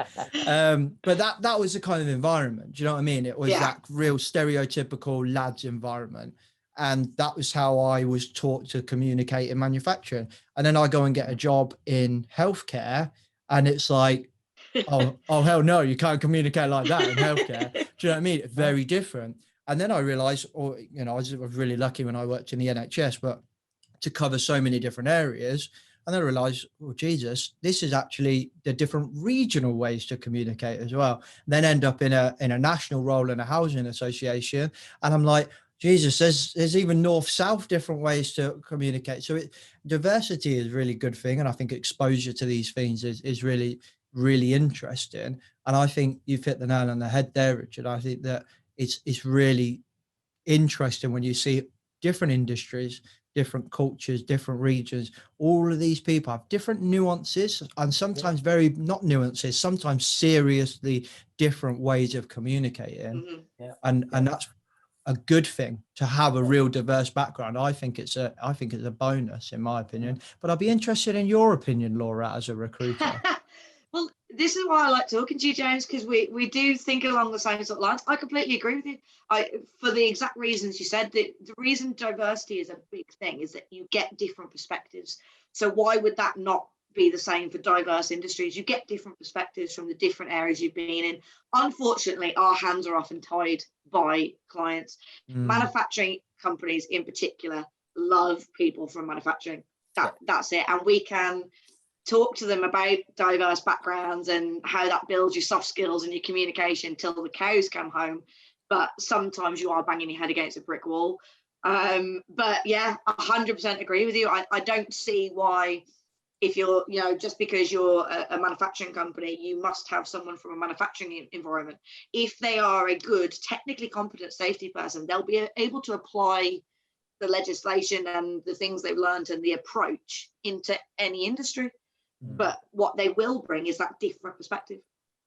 But that was the kind of environment. Do you know what I mean? It was that real stereotypical lads environment. And that was how I was taught to communicate in manufacturing. And then I go and get a job in healthcare, and it's like, oh hell no, you can't communicate like that in healthcare. Do you know what I mean? It's very different. And then I realized, I was really lucky when I worked in the NHS, but to cover so many different areas. And then I realized, oh, Jesus, this is actually the different regional ways to communicate as well. Then end up in a national role in a housing association. And I'm like, Jesus, there's even north-south different ways to communicate. So diversity is a really good thing. And I think exposure to these things is really, really interesting. And I think you've hit the nail on the head there, Richard. I think that it's really interesting when you see different industries, different cultures, different regions. All of these people have different nuances, and sometimes very not nuances, sometimes seriously different ways of communicating. And that's a good thing to have a real diverse background. I think it's a bonus, in my opinion. But I'd be interested in your opinion, Laura, as a recruiter. Well, this is why I like talking to you, James, because we do think along the same sort of lines. I completely agree with you. For the exact reasons you said, the reason diversity is a big thing is that you get different perspectives. So why would that not be the same for diverse industries? You get different perspectives from the different areas you've been in. Unfortunately, our hands are often tied by clients. Manufacturing companies in particular love people from manufacturing. That's it. And we can talk to them about diverse backgrounds and how that builds your soft skills and your communication till the cows come home. But sometimes you are banging your head against a brick wall. But yeah, 100% agree with you. I don't see why, if you're, just because you're a manufacturing company, you must have someone from a manufacturing environment. If they are a good, technically competent safety person, they'll be able to apply the legislation and the things they've learned and the approach into any industry. But what they will bring is that different perspective.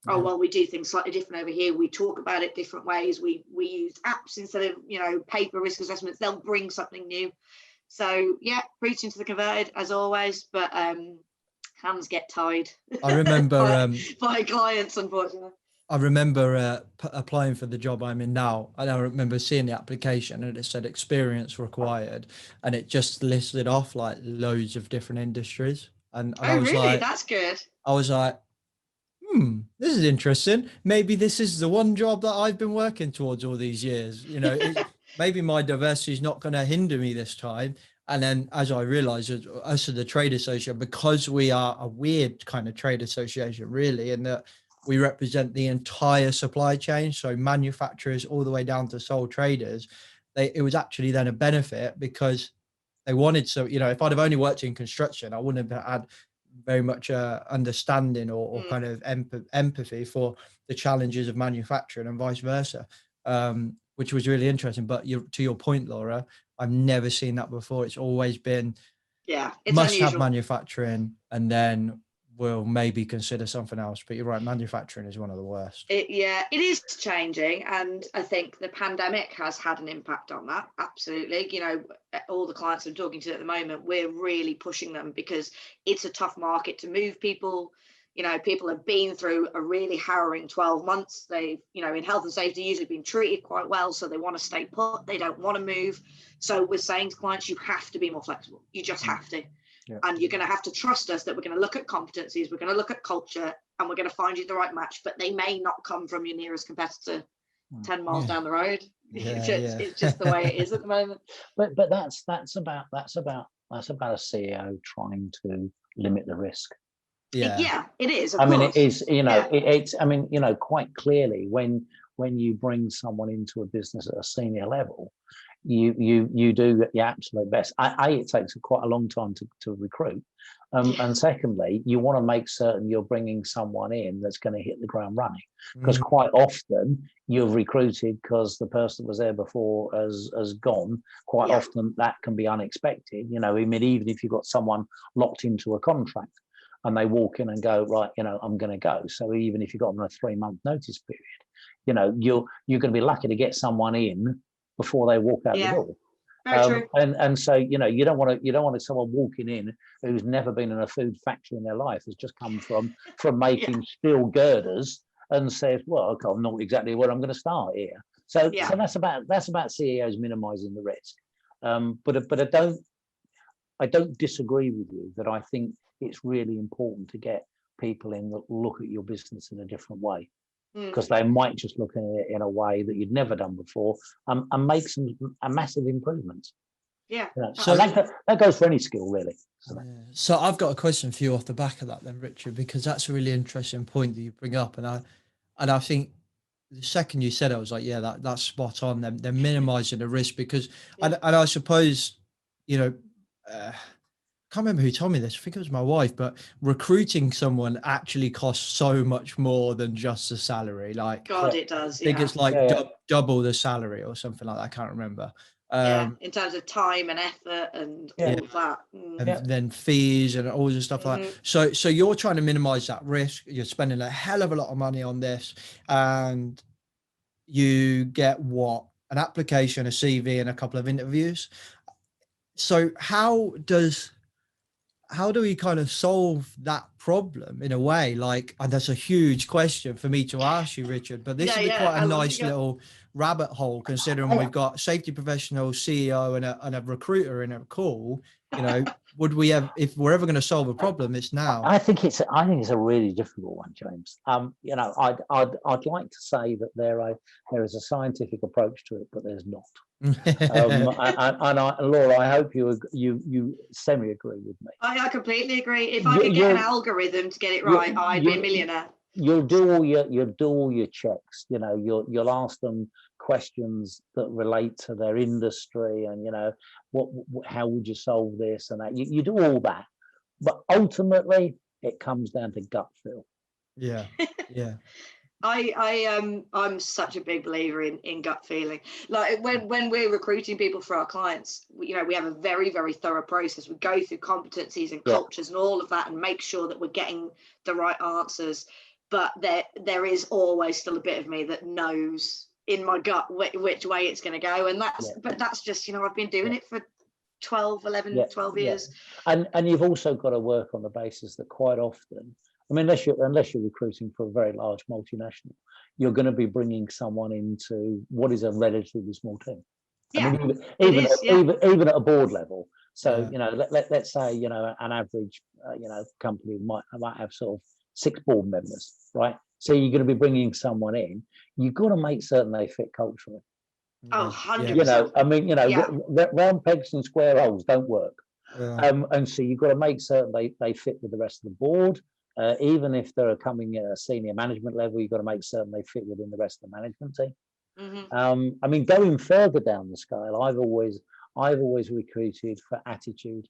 Oh, well, we do things slightly different over here. We talk about it different ways. We use apps instead of, paper risk assessments. They'll bring something new. So, yeah, preaching to the converted as always, but hands get tied. I remember by clients, unfortunately. I remember applying for the job I'm in now, and I remember seeing the application and it said experience required, and it just listed off like loads of different industries. And I was really? like, that's good. I was like, this is interesting. Maybe this is the one job that I've been working towards all these years. Maybe my diversity is not going to hinder me this time. And then as I realized, us as the trade association, because we are a weird kind of trade association, really, in that we represent the entire supply chain. So manufacturers all the way down to sole traders, it was actually then a benefit because they wanted. So, if I'd have only worked in construction, I wouldn't have had very much understanding or kind of empathy for the challenges of manufacturing and vice versa, which was really interesting. But to your point, Laura, I've never seen that before. It's always been, it's must unusual. have manufacturing, and then we'll maybe consider something else. But you're right, manufacturing is one of the worst. It is changing, and I think the pandemic has had an impact on that. Absolutely. All the clients I'm talking to at the moment, we're really pushing them because it's a tough market to move people. People have been through a really harrowing 12 months. They've, in health and safety, usually been treated quite well, so they want to stay put. They don't want to move. So we're saying to clients, you have to be more flexible. You just have to. And you're going to have to trust us that we're going to look at competencies, we're going to look at culture, and we're going to find you the right match, but they may not come from your nearest competitor 10 miles down the road. It's just the way it is at the moment. But that's about a CEO trying to limit the risk. Yeah, it is. Of I mean, course. it is, it's, I mean, quite clearly when you bring someone into a business at a senior level, you do your absolute best. It takes quite a long time to recruit. And secondly, you want to make certain you're bringing someone in that's going to hit the ground running, because quite often you've recruited because the person that was there before has gone. Quite often that can be unexpected. I mean, even if you've got someone locked into a contract and they walk in and go, right, I'm going to go. So even if you've got them on a 3-month notice period, you're going to be lucky to get someone in before they walk out the door. And so you don't want someone walking in who's never been in a food factory in their life, has just come from making steel girders and says, well, okay, I'm not exactly where I'm going to start here. So that's about CEOs minimizing the risk. But I don't disagree with you that I think it's really important to get people in that look at your business in a different way, because they might just look at it in a way that you'd never done before, and make some massive improvements. So that goes for any skill, really. So I've got a question for you off the back of that then, Richard, because that's a really interesting point that you bring up, and I think the second you said it, I was like, yeah, that's spot on. They're minimizing the risk, because and I suppose, can't remember who told me this. I think it was my wife, but recruiting someone actually costs so much more than just the salary. Like, God, it does. I think it's like double the salary or something like that. I can't remember. In terms of time and effort and all of that. And then fees and all this stuff like that. So you're trying to minimize that risk. You're spending a hell of a lot of money on this, and you get what? An application, a CV, and a couple of interviews. So how do we kind of solve that problem in a way? Like, and that's a huge question for me to ask you, Richard, but this is quite a nice little rabbit hole, considering we've got safety professional, CEO, and a recruiter in a call. Would we have, if we're ever going to solve a problem, it's now. I think it's a really difficult one, James. I'd like to say that there is a scientific approach to it, but there's not. And Laura, I hope you semi-agree with me. I completely agree. If I could get an algorithm to get it right, I'd be a millionaire. You'll do all your checks. You'll ask them questions that relate to their industry, and how would you solve this and that. You do all that, but ultimately it comes down to gut feel. Yeah. I'm such a big believer in gut feeling. Like when we're recruiting people for our clients, we have a very, very thorough process. We go through competencies and cultures and all of that, and make sure that we're getting the right answers. But there is always still a bit of me that knows in my gut which way it's going to go, and that's just I've been doing it for 12 years. And you've also got to work on the basis that quite often, I mean, unless you're recruiting for a very large multinational, you're going to be bringing someone into what is a relatively small team. I mean, even at a board level. So let's say an average company might have sort of 6 board members, right? So you're going to be bringing someone in. You've got to make certain they fit culturally. Oh, 100%. Round pegs and square holes don't work. And so you've got to make certain they fit with the rest of the board. Even if they're coming at a senior management level, you've got to make certain they fit within the rest of the management team. I mean, going further down the scale, I've always recruited for attitude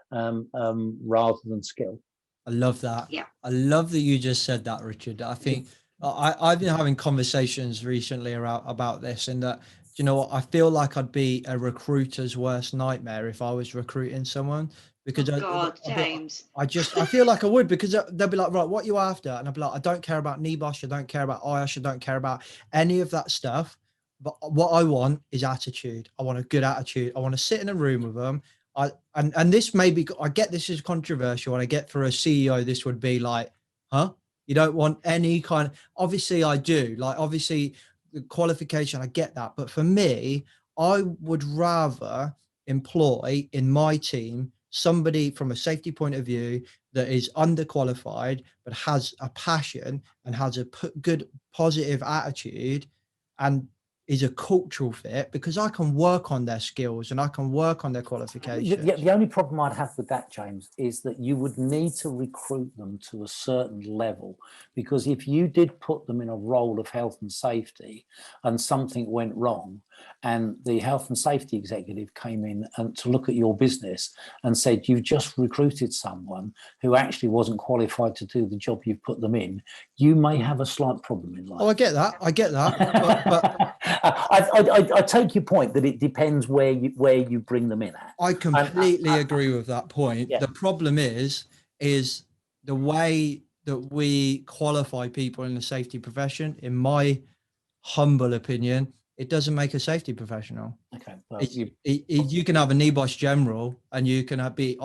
rather than skill. I love that. Yeah. I love that you just said that, Richard. I think I've been having conversations recently about this, and that, I feel like I'd be a recruiter's worst nightmare if I was recruiting someone, because James. I feel like I would, because they'll be like, right, what are you after? And I'll be like, I don't care about NEBOSH, I don't care about IOSH, I don't care about any of that stuff. But what I want is attitude. I want a good attitude. I want to sit in a room with them. And this may be, I get this is controversial, and I get for a CEO, this would be like, huh? You don't want any kind of, obviously I do, like, obviously the qualification, I get that. But for me, I would rather employ in my team somebody from a safety point of view that is underqualified but has a passion and has a good positive attitude and is a cultural fit, because I can work on their skills and I can work on their qualifications. The only problem I'd have with that, James, is that you would need to recruit them to a certain level, because if you did put them in a role of health and safety and something went wrong, and the health and safety executive came in and to look at your business and said, you've just recruited someone who actually wasn't qualified to do the job you've put them in, you may have a slight problem in life. Oh, I get that. But I take your point that it depends where you bring them in at. I completely agree with that point. Yeah. The problem is the way that we qualify people in the safety profession, in my humble opinion, it doesn't make a safety professional. Okay. Well, you can have a NEBOSH general and you can be,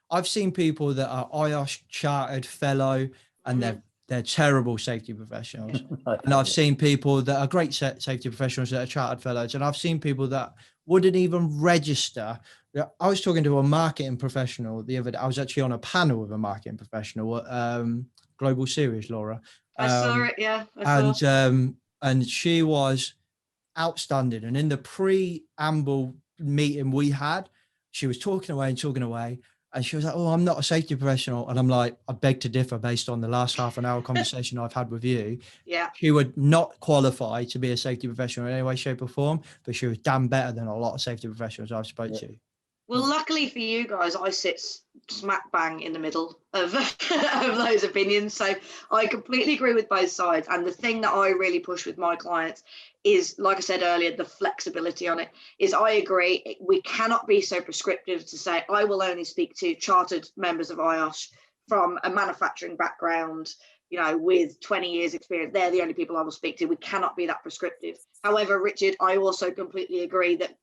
I've seen people that are IOSH chartered fellow and they're terrible safety professionals. And I've seen people that are great safety professionals that are chartered fellows. And I've seen people that wouldn't even register. I was talking to a marketing professional the other day. I was actually on a panel with a marketing professional at Global Series, Laura. I saw it, yeah. I saw. And she was outstanding. And in the preamble meeting we had, she was talking away. And she was like, oh, I'm not a safety professional. And I'm like, I beg to differ based on the last half an hour conversation I've had with you. Yeah. She would not qualify to be a safety professional in any way, shape or form, but she was damn better than a lot of safety professionals I've spoke to. Well, luckily for you guys, I sit smack bang in the middle of those opinions. So I completely agree with both sides. And the thing that I really push with my clients is, like I said earlier, the flexibility on it is, I agree, we cannot be so prescriptive to say, I will only speak to chartered members of IOSH from a manufacturing background, you know, with 20 years experience. They're the only people I will speak to. We cannot be that prescriptive. However, Richard, I also completely agree that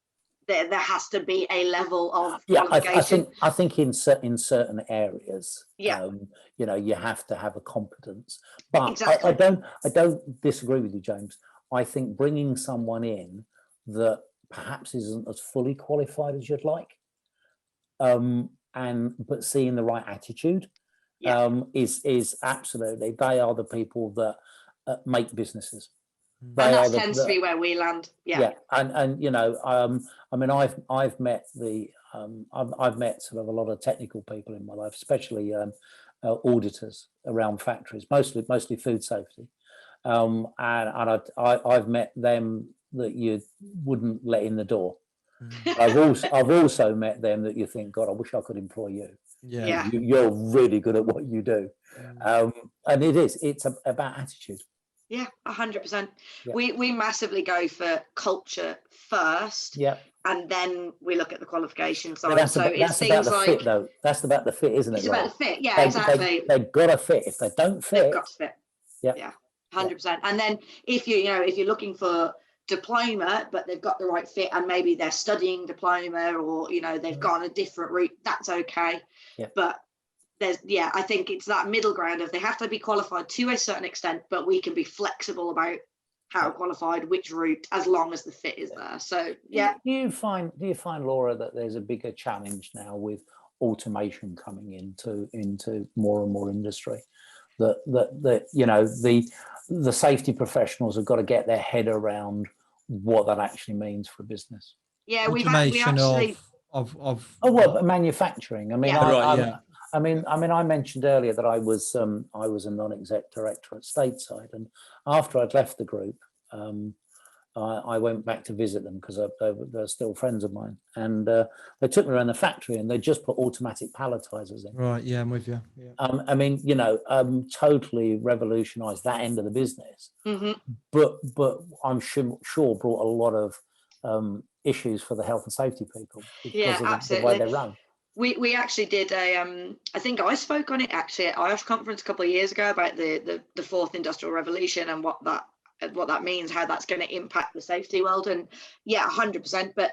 there has to be a level of qualification. I think in certain areas, yeah, you know, you have to have a competence. But exactly. I don't disagree with you, James. I think bringing someone in that perhaps isn't as fully qualified as you'd like, but seeing the right attitude, is absolutely, they are the people that make businesses. That tends to be where we land. Yeah. And you know, I mean, I've met I've met sort of a lot of technical people in my life, especially auditors around factories, mostly food safety, and I've met them that you wouldn't let in the door. I've also met them that you think, God, I wish I could employ you. Yeah. You're really good at what you do, and it's about attitude. Yeah, 100%. Yeah. We massively go for culture first, and then we look at the qualification side. That's about the fit, though. That's about the fit, isn't it? It's about the fit, yeah, exactly. They've got to fit. If they don't fit, they've got to fit. Yeah, 100%. And then if you're looking for diploma, but they've got the right fit, and maybe they're studying diploma, or they've gone a different route, that's okay. Yeah. But I think it's that middle ground of, they have to be qualified to a certain extent, but we can be flexible about how qualified, which route, as long as the fit is there. So yeah. Do you find, Laura, that there's a bigger challenge now with automation coming into more and more industry? That the safety professionals have got to get their head around what that actually means for a business. Yeah, we actually of manufacturing. I mean, I mean, I mentioned earlier that I was a non-exec director at Stateside, and after I'd left the group, I went back to visit them because they're still friends of mine, and they took me around the factory, and they just put automatic palletizers in. Right, yeah, I'm with you. Yeah. I mean, totally revolutionised that end of the business, but I'm sure brought a lot of issues for the health and safety people because of the way they run. We actually did I think I spoke on it actually at IOSH conference a couple of years ago about the fourth industrial revolution and what that means, how that's going to impact the safety world. And 100%. But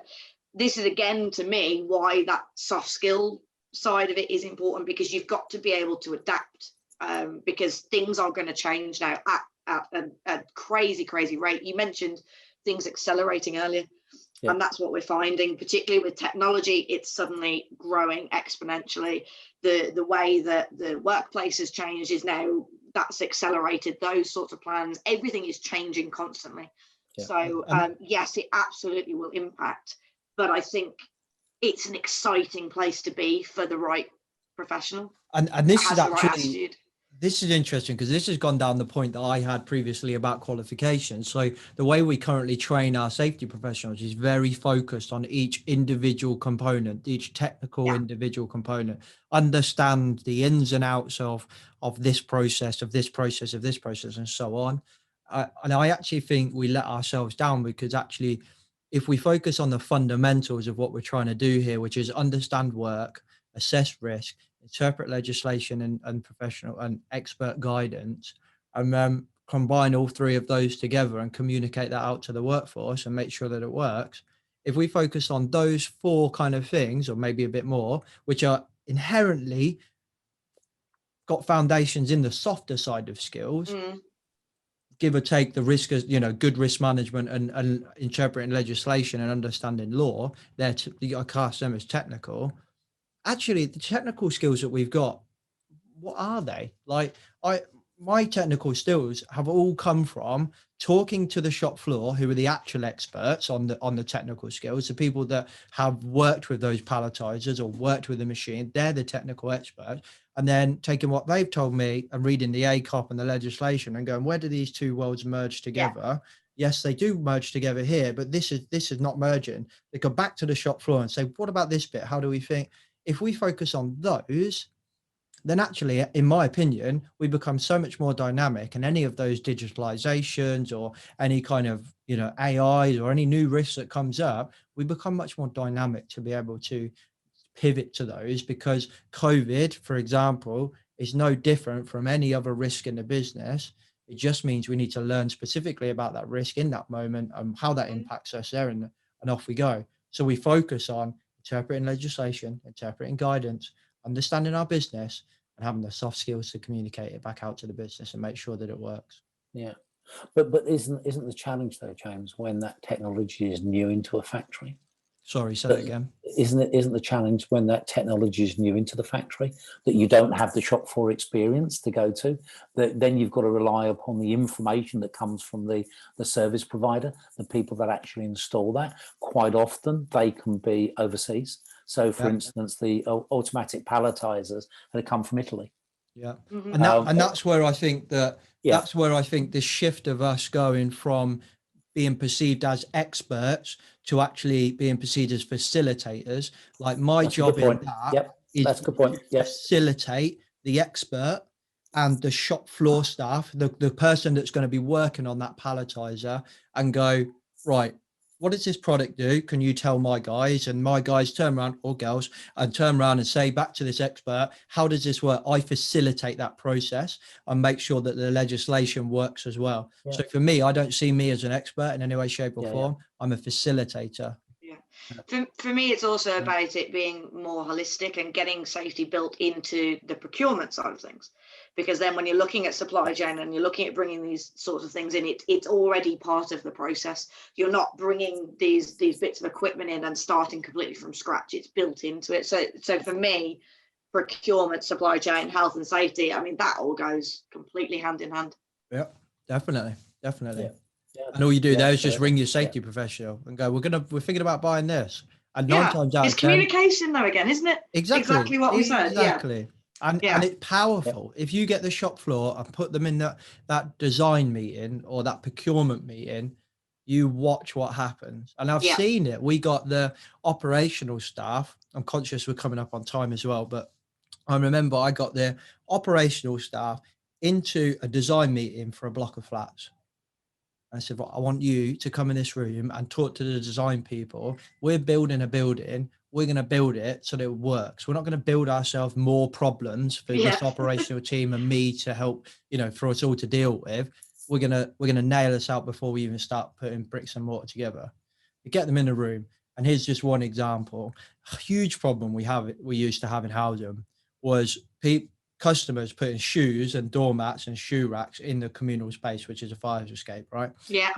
this is, again, to me, why that soft skill side of it is important, because you've got to be able to adapt, because things are going to change now at a crazy rate. You mentioned things accelerating earlier. Yeah. And that's what we're finding, particularly with technology. It's suddenly growing exponentially. The way that the workplace has changed is now that's accelerated those sorts of plans. Everything is changing constantly. Yeah. So yes, it absolutely will impact, but I think it's an exciting place to be for the right professional. And this is has the right actually, attitude. this is interesting because this has gone down the point that I had previously about qualifications. So the way we currently train our safety professionals is very focused on each individual component, each technical individual component, understand the ins and outs of this process, of this process, of this process, and so on. And I actually think we let ourselves down, because actually, if we focus on the fundamentals of what we're trying to do here, which is understand work, assess risk, interpret legislation and professional and expert guidance, and combine all three of those together and communicate that out to the workforce and make sure that it works. If we focus on those four kind of things, or maybe a bit more, which are inherently got foundations in the softer side of skills, give or take the risk, as good risk management and interpreting legislation and understanding law, I class them as technical. Actually, the technical skills that we've got, what are they? Like, my technical skills have all come from talking to the shop floor, who are the actual experts on the technical skills, the people that have worked with those palletizers or worked with the machine. They're the technical experts. And then taking what they've told me and reading the ACOP and the legislation and going, where do these two worlds merge together? Yes, they do merge together here, but this is not merging. They go back to the shop floor and say, what about this bit? How do we think? If we focus on those, then actually, in my opinion, we become so much more dynamic, and any of those digitalizations or any kind of, AIs or any new risks that comes up, we become much more dynamic to be able to pivot to those, because COVID, for example, is no different from any other risk in the business. It just means we need to learn specifically about that risk in that moment and how that impacts us there, and off we go. So we focus on interpreting legislation, interpreting guidance, understanding our business, and having the soft skills to communicate it back out to the business and make sure that it works. Yeah, but isn't the challenge though, James, when that technology is new into a factory? Sorry, say that again. Isn't the challenge when that technology is new into the factory, that you don't have the shop floor experience to go to, that then you've got to rely upon the information that comes from the service provider, the people that actually install that. Quite often they can be overseas. So for instance, the automatic palletizers had come from Italy. Yeah. And that's where I think that's where I think the shift of us going from being perceived as experts to actually being perceived as facilitators. Like my job in that is that's a good point. Facilitate the expert and the shop floor staff, the person that's going to be working on that palletizer, and go, right, what does this product do? Can you tell my guys? And my guys turn around, or girls, and turn around and say back to this expert, how does this work? I facilitate that process and make sure that the legislation works as well. Yeah. So for me, I don't see me as an expert in any way, shape or form. I'm a facilitator. Yeah. For me, it's also about it being more holistic and getting safety built into the procurement side of things. Because then when you're looking at supply chain and you're looking at bringing these sorts of things in, it's already part of the process. You're not bringing these bits of equipment in and starting completely from scratch. It's built into it. So for me, procurement, supply chain, health and safety, I mean, that all goes completely hand in hand. Yeah, definitely. Yeah. And all you do there is just ring your safety professional and go, we're thinking about buying this. And 9 times out of 10, it's communication though, again, isn't it? Exactly what we said. Exactly. And it's powerful. If you get the shop floor and put them in that design meeting or that procurement meeting, you watch what happens. And I've seen it. We got the operational staff. I'm conscious we're coming up on time as well, but I remember I got the operational staff into a design meeting for a block of flats. I said, well, I want you to come in this room and talk to the design people. We're building a building. We're going to build it so that it works. We're not going to build ourselves more problems for this operational team and me to help, for us all to deal with. We're going to nail this out before we even start putting bricks and mortar together. We get them in a room. And here's just one example. A huge problem we used to have in housing was customers putting shoes and doormats and shoe racks in the communal space, which is a fire escape, right? Yeah.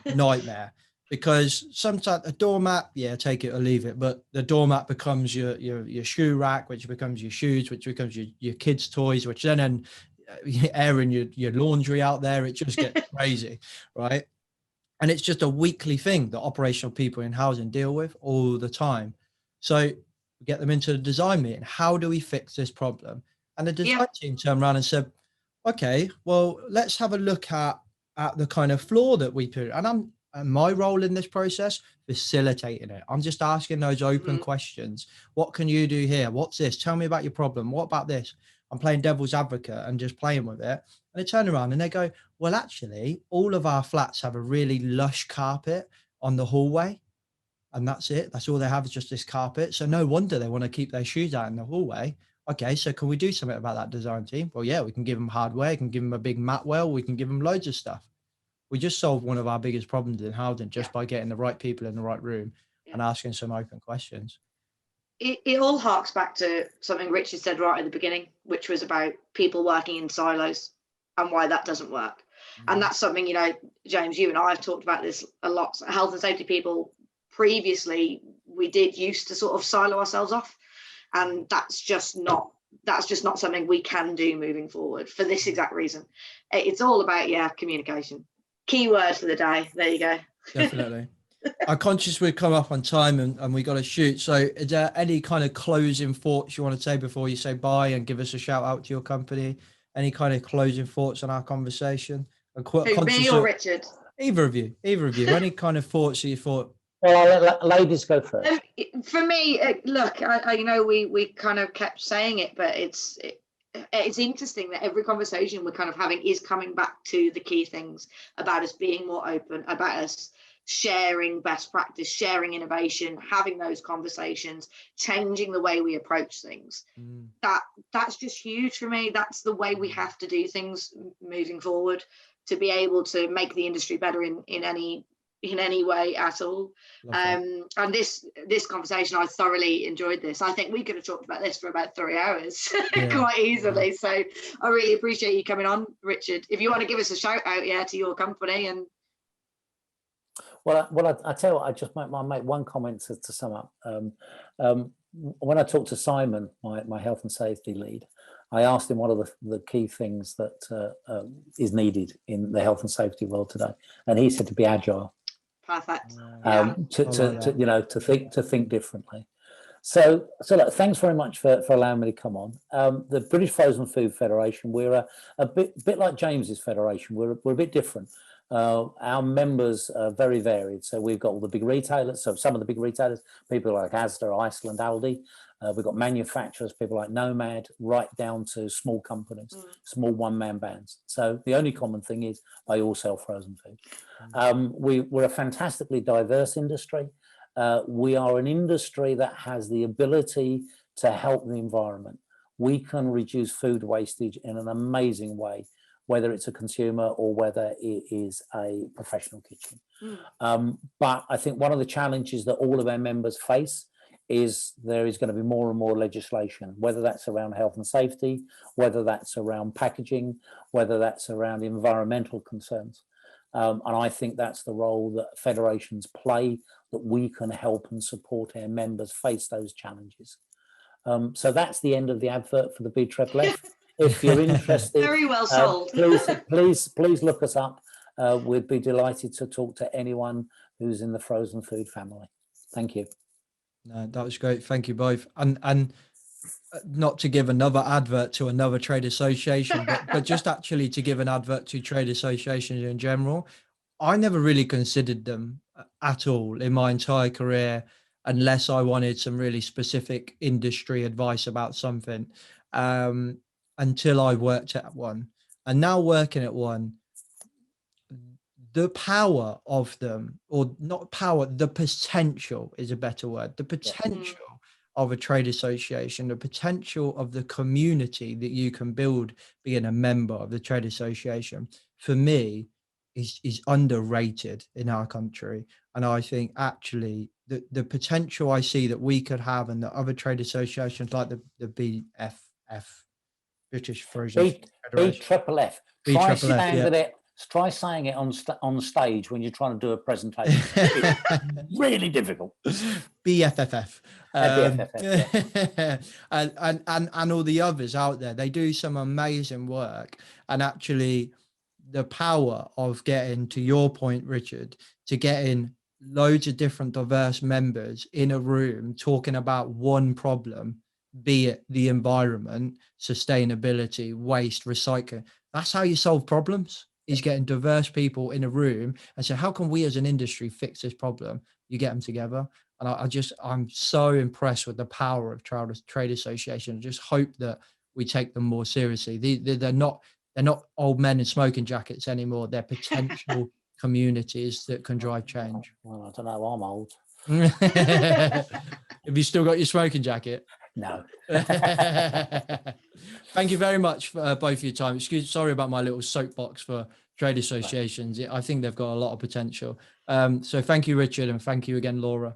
Nightmare. because sometimes a doormat, yeah, take it or leave it, but the doormat becomes your shoe rack, which becomes your shoes, which becomes your kids' toys, which then airing your laundry out there. It just gets crazy, right? And it's just a weekly thing that operational people in housing deal with all the time. So we get them into the design meeting. How do we fix this problem? And the design team turned around and said, okay, well, let's have a look at the kind of flaw that we put. And my role in this process, facilitating it. I'm just asking those open questions. What can you do here? What's this? Tell me about your problem. What about this? I'm playing devil's advocate and just playing with it. And they turn around and they go, well, actually, all of our flats have a really lush carpet on the hallway. And that's it. That's all they have is just this carpet. So no wonder they want to keep their shoes out in the hallway. Okay, so can we do something about that design team? Well, yeah, we can give them hardware. We can give them a big mat well. We can give them loads of stuff. We just solved one of our biggest problems in housing just by getting the right people in the right room and asking some open questions. It all harks back to something Richard said right at the beginning, which was about people working in silos and why that doesn't work. And that's something, you know, James, you and I have talked about this a lot. Health and safety people previously, we did used to sort of silo ourselves off. And that's just not something we can do moving forward for this exact reason. It's all about, communication. Key word for the day. There you go. Definitely. I'm conscious we've come up on time and we got to shoot. So is there any kind of closing thoughts you want to say before you say bye and give us a shout out to your company? Any kind of closing thoughts on our conversation? Me or Richard? Either of you. Any kind of thoughts that you thought? Well, I'll let ladies go first. For me, look, I know we kind of kept saying it, but it's interesting that every conversation we're kind of having is coming back to the key things about us being more open, about us sharing best practice, sharing innovation, having those conversations, changing the way we approach things. That's just huge for me. That's the way we have to do things moving forward to be able to make the industry better in any way at all. And this conversation, I thoroughly enjoyed this. I think we could have talked about this for about 3 hours quite easily. So I really appreciate you coming on, Richard. If you want to give us a shout out to your company. And well, I tell you what, I'll make one comment to sum up. When I talked to Simon, my health and safety lead, I asked him what are the key things that is needed in the health and safety world today, and he said to be agile. Perfect. To think differently. So look, thanks very much for allowing me to come on. The British Frozen Food Federation, we're a bit like James's federation. We're a bit different. Our members are very varied. So we've got all the big retailers. So some of the big retailers, people like Asda, Iceland, Aldi. We've got manufacturers, people like Nomad, right down to small companies, small one-man bands. So the only common thing is they all sell frozen food. We're a fantastically diverse industry. We are an industry that has the ability to help the environment. We can reduce food wastage in an amazing way, whether it's a consumer or whether it is a professional kitchen. But I think one of the challenges that all of our members face is there is going to be more and more legislation, whether that's around health and safety, whether that's around packaging, whether that's around environmental concerns. And I think that's the role that federations play, that we can help and support our members face those challenges. So that's the end of the advert for the BFFF. If you're interested, very well sold. please look us up. We'd be delighted to talk to anyone who's in the frozen food family. Thank you. No, that was great. Thank you both. And not to give another advert to another trade association, but just actually to give an advert to trade associations in general. I never really considered them at all in my entire career, unless I wanted some really specific industry advice about something, until I worked at one. And now working at one, the power of them, or not power, the potential is a better word, the potential of a trade association, the potential of the community that you can build being a member of the trade association, for me, is underrated in our country. And I think actually the potential I see that we could have, and the other trade associations like the BFF, British Frozen Federation, BFFF. Try standing it Try saying it on stage when you're trying to do a presentation. It's really difficult. BFFF. BFFF, And all the others out there, they do some amazing work. And actually, the power of getting, to your point, Richard, to getting loads of different diverse members in a room talking about one problem, be it the environment, sustainability, waste, recycling. That's how you solve problems, is getting diverse people in a room and say, how can we as an industry fix this problem? You get them together. And I'm so impressed with the power of trade association. I just hope that we take them more seriously. They're not old men in smoking jackets anymore. They're potential communities that can drive change. Well, I don't know, I'm old. Have you still got your smoking jacket? No. Thank you very much for both of your time. Sorry about my little soapbox for trade associations. I think they've got a lot of potential. So thank you, Richard, and thank you again, Laura.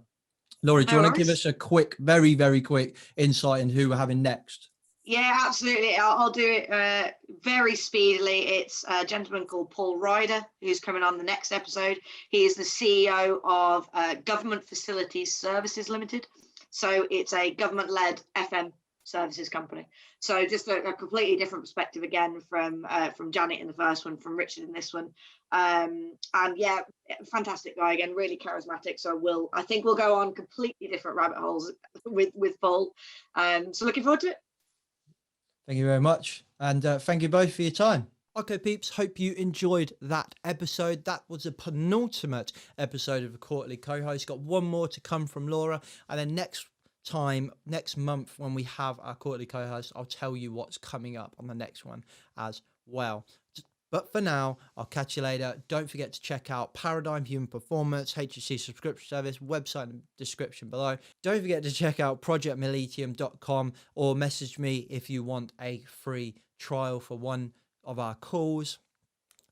Laura, do you want to give us a quick, very, very quick insight in who we're having next? Yeah, absolutely. I'll do it very speedily. It's a gentleman called Paul Ryder, who's coming on the next episode. He is the CEO of Government Facilities Services Limited. So it's a government-led FM services company. So just a completely different perspective again from Janet in the first one, from Richard in this one. And yeah, fantastic guy again, really charismatic. So I think we'll go on completely different rabbit holes with Paul. So looking forward to it. Thank you very much. And thank you both for your time. Okay, peeps, hope you enjoyed that episode. That was a penultimate episode of the Quarterly Co-host. Got one more to come from Laura. And then next month, when we have our Quarterly Co-host, I'll tell you what's coming up on the next one as well. But for now, I'll catch you later. Don't forget to check out Paradigm Human Performance, HSC subscription service, website in the description below. Don't forget to check out projectmollitiam.com or message me if you want a free trial for one of our calls.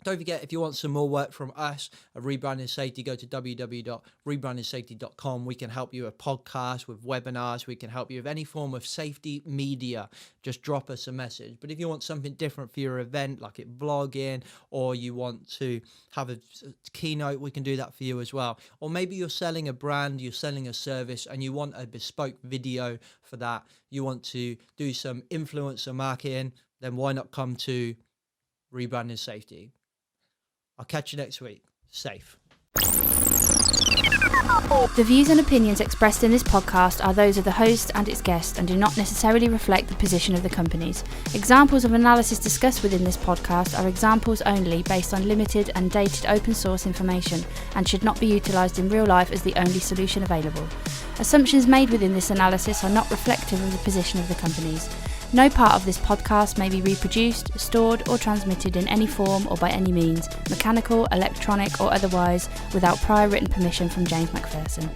Don't forget, if you want some more work from us at Rebranding Safety, go to www.rebrandingsafety.com. We can help you with podcasts, with webinars. We can help you with any form of safety media. Just drop us a message. But if you want something different for your event, like it vlogging, or you want to have a keynote, we can do that for you as well. Or maybe you're selling a brand, you're selling a service, and you want a bespoke video for that. You want to do some influencer marketing, then why not come to Rebranding Safety? I'll catch you next week. Safe. The views and opinions expressed in this podcast are those of the host and its guest and do not necessarily reflect the position of the companies. Examples of analysis discussed within this podcast are examples only based on limited and dated open source information and should not be utilised in real life as the only solution available. Assumptions made within this analysis are not reflective of the position of the companies. No part of this podcast may be reproduced, stored or transmitted in any form or by any means, mechanical, electronic or otherwise, without prior written permission from James MacPherson.